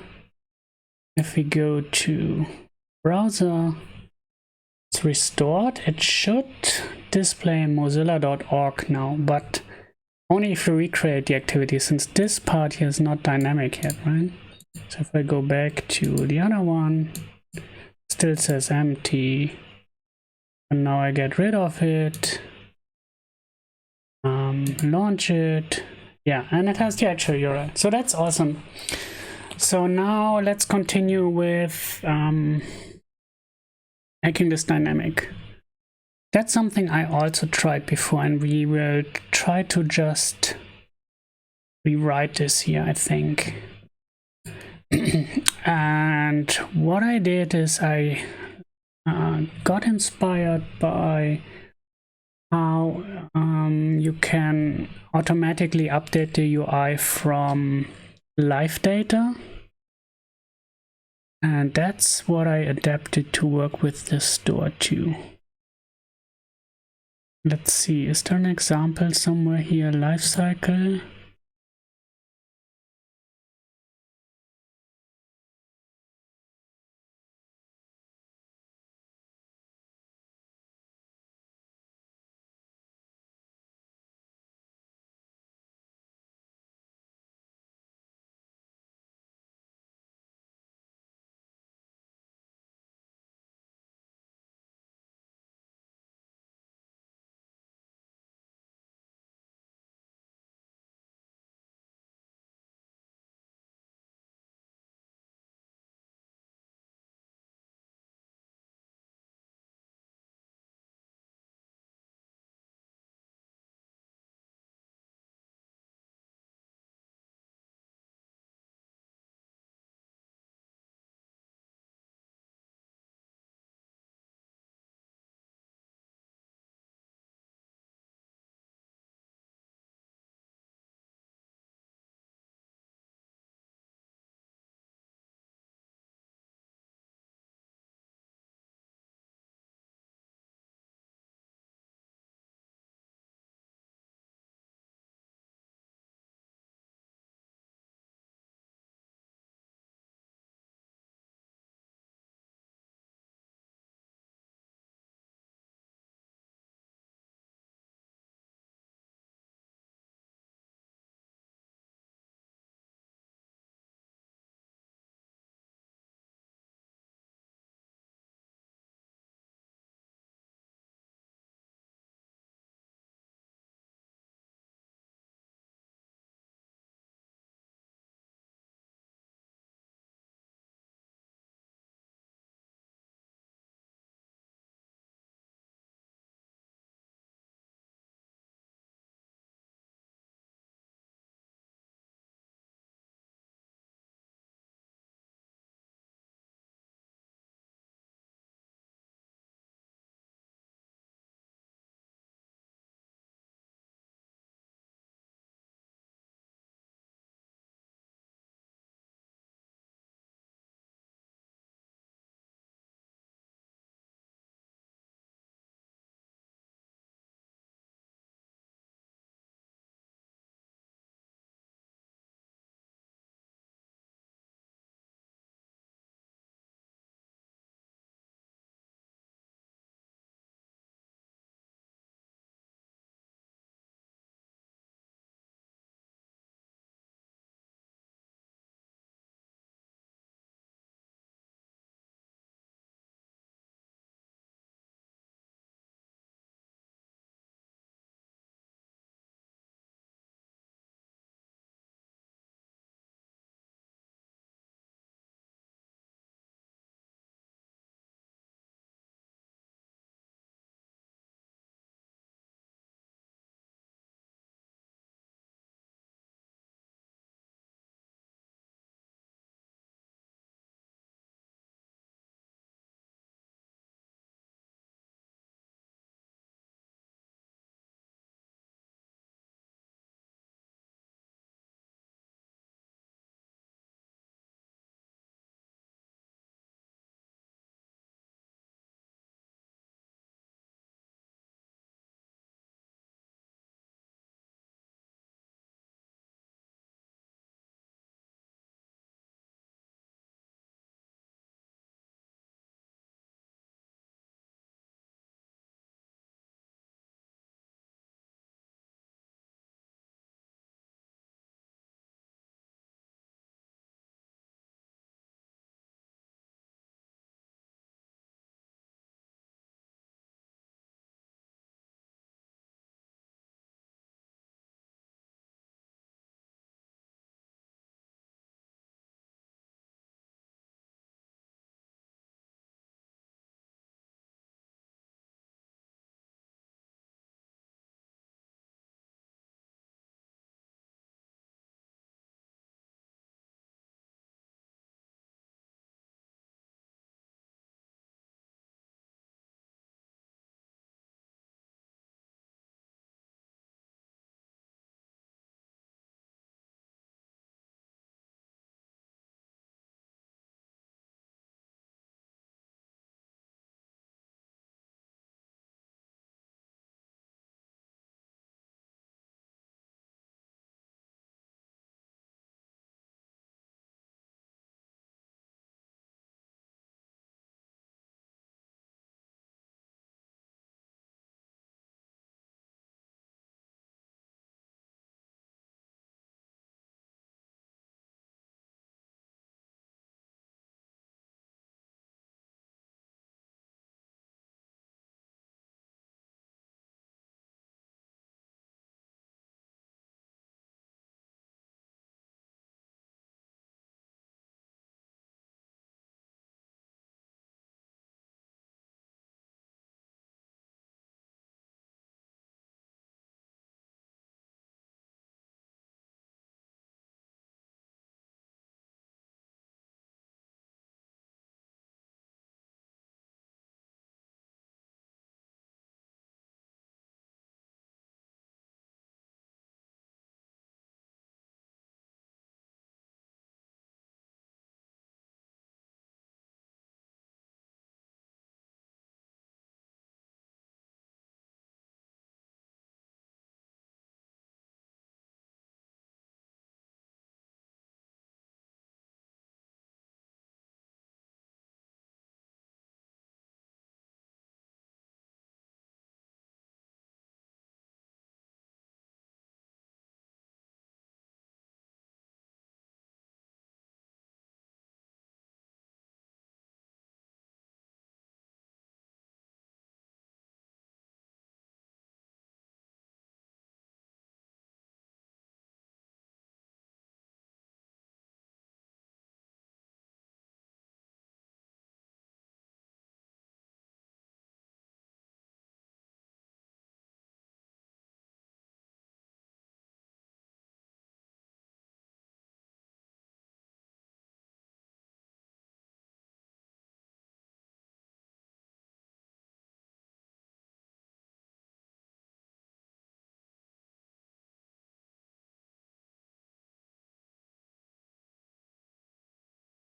If we go to browser, it's restored. It should display mozilla.org now, but only if you recreate the activity, since this part here is not dynamic yet, right? So if I go back to the other one, it still says empty. And now I get rid of it, launch it, yeah, and it has the actual URL. So that's awesome. So now let's continue with making this dynamic. That's something I also tried before, and we will try to just rewrite this here, I think. And what I did is I got inspired by how you can automatically update the UI from live data. And that's what I adapted to work with this store too. Let's see, is there an example somewhere here? Lifecycle.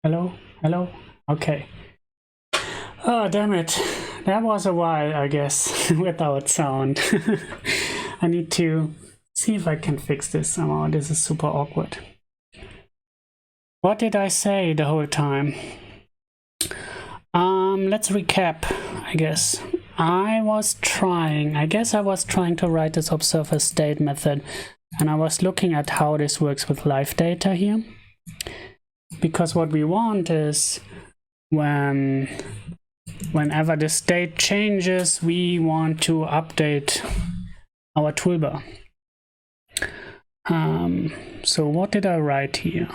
Hello? Hello? Okay. Oh, damn it. That was a while, I guess, without sound. I need to see if I can fix this somehow. This is super awkward. What did I say the whole time? Let's recap, I guess. I was trying to write this observer state method, and I was looking at how this works with live data here. Because what we want is whenever the state changes, we want to update our toolbar. So what did I write here?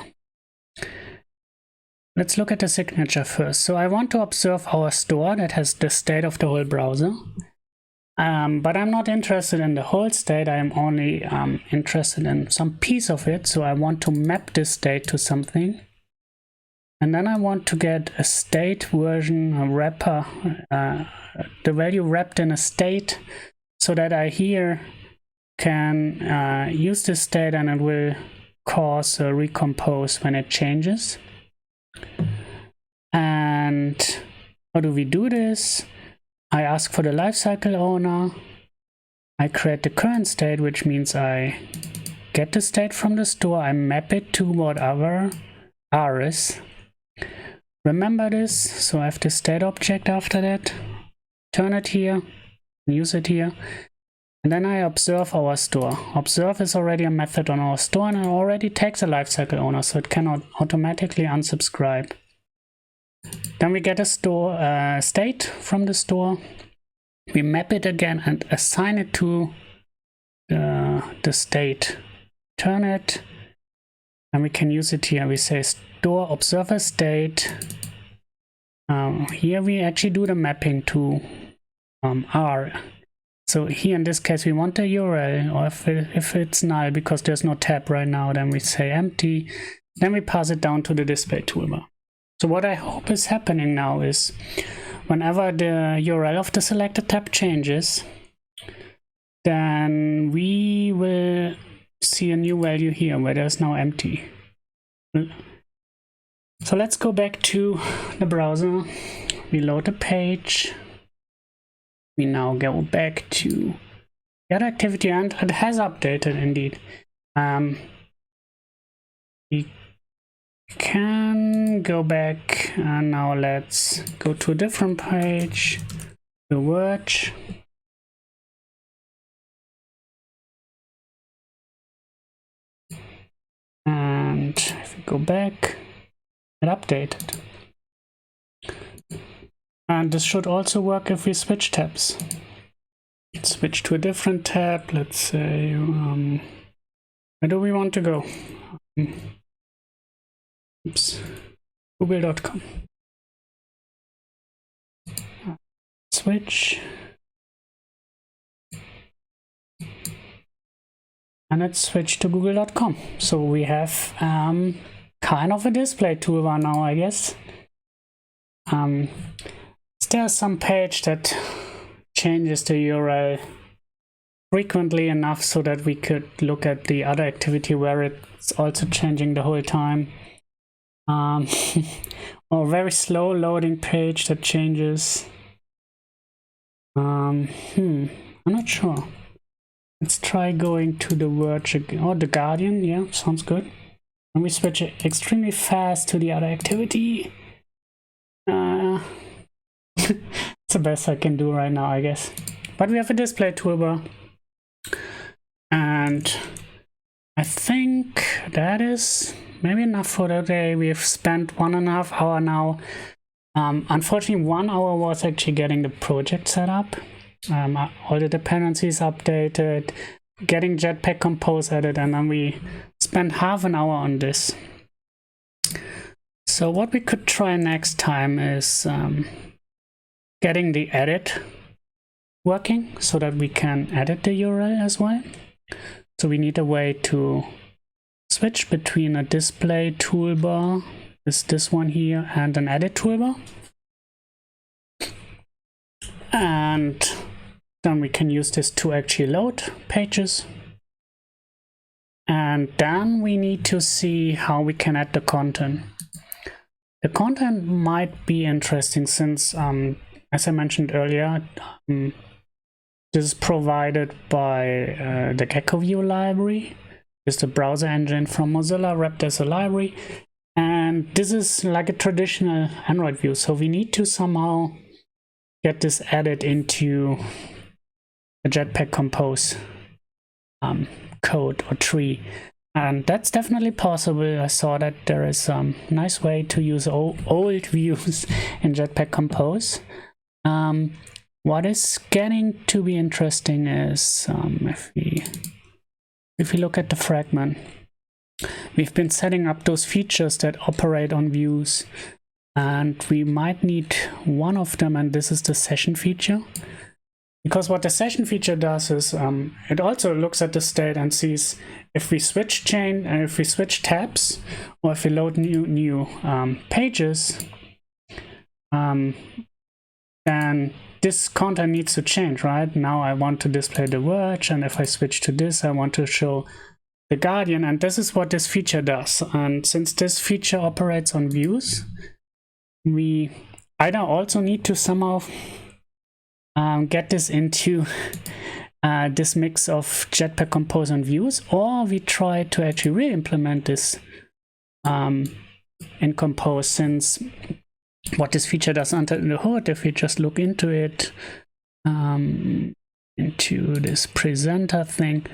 Let's look at the signature first. So I want to observe our store that has the state of the whole browser. But I'm not interested in the whole state. I'm only interested in some piece of it. So I want to map this state to something. And then I want to get a state version, a wrapper, the value wrapped in a state, so that I here can use this state and it will cause a recompose when it changes. And how do we do this? I ask for the lifecycle owner. I create the current state, which means I get the state from the store. I map it to whatever R is. Remember this. So I have the state object after that. Turn it here, use it here. And then I observe our store. Observe is already a method on our store, and it already takes a lifecycle owner, so it cannot automatically unsubscribe. Then we get a store state from the store. We map it again and assign it to the state. Turn it, and we can use it here. We say store observer state. Here we actually do the mapping to R. So here in this case we want the URL, or if it's null because there's no tab right now, then we say empty. Then we pass it down to the display toolbar. So what I hope is happening now is whenever the URL of the selected tab changes, then we will see a new value here where there's now empty. So let's go back to the browser. We load the page. We now go back to the other activity, and it has updated indeed. We can go back, and now let's go to a different page, the Verge. And if we go back, it updated. And this should also work if we switch tabs. Let's switch to a different tab. Let's say, where do we want to go? Oops, google.com. Switch. And let's switch to google.com. So we have kind of a display toolbar now, I guess. There's some page that changes the URL frequently enough so that we could look at the other activity where it's also changing the whole time. Or very slow loading page that changes. I'm not sure. Let's try going to the Verge again, or the Guardian. Yeah, sounds good. And we switch it extremely fast to the other activity. It's the best I can do right now, I guess. But we have a display toolbar. And I think that is maybe enough for today. We've spent 1.5 hours now. Unfortunately, 1 hour was actually getting the project set up. All the dependencies updated, getting Jetpack Compose added, and then we spent half an hour on this. So what we could try next time is getting the edit working so that we can edit the URL as well. So we need a way to switch between a display toolbar, this one here, and an edit toolbar. And then we can use this to actually load pages. And then we need to see how we can add the content. The content might be interesting since, as I mentioned earlier, this is provided by the Gecko view library. It's the browser engine from Mozilla wrapped as a library. And this is like a traditional Android view. So we need to somehow get this added into the Jetpack Compose code or tree. And that's definitely possible. I saw that there is a nice way to use old views in Jetpack Compose. What is getting to be interesting is if we look at the fragment, we've been setting up those features that operate on views, and we might need one of them, and this is the session feature. Because what the session feature does is it also looks at the state and sees if we switch if we switch tabs, or if we load new pages, then this content needs to change, right? Now I want to display the Verge, and if I switch to this, I want to show the Guardian, and this is what this feature does. And since this feature operates on views, we either also need to somehow get this into this mix of Jetpack Compose and views, or we try to actually re-implement this in Compose, since what this feature does under the hood, if we just look into it, into this presenter thing,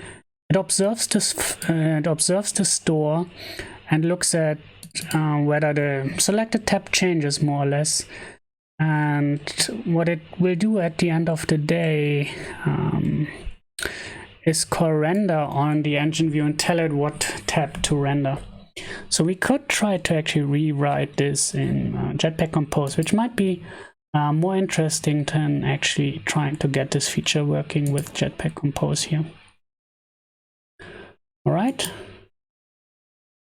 it observes this, it observes the store and looks at whether the selected tab changes more or less. And what it will do at the end of the day is call render on the engine view and tell it what tab to render. So we could try to actually rewrite this in Jetpack Compose, which might be more interesting than actually trying to get this feature working with Jetpack Compose here. All right.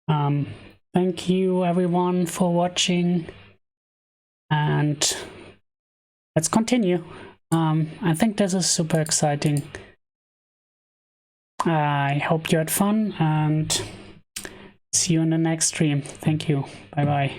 Thank you everyone for watching, and let's continue. I think this is super exciting. I hope you had fun, and see you in the next stream. Thank you. Bye bye.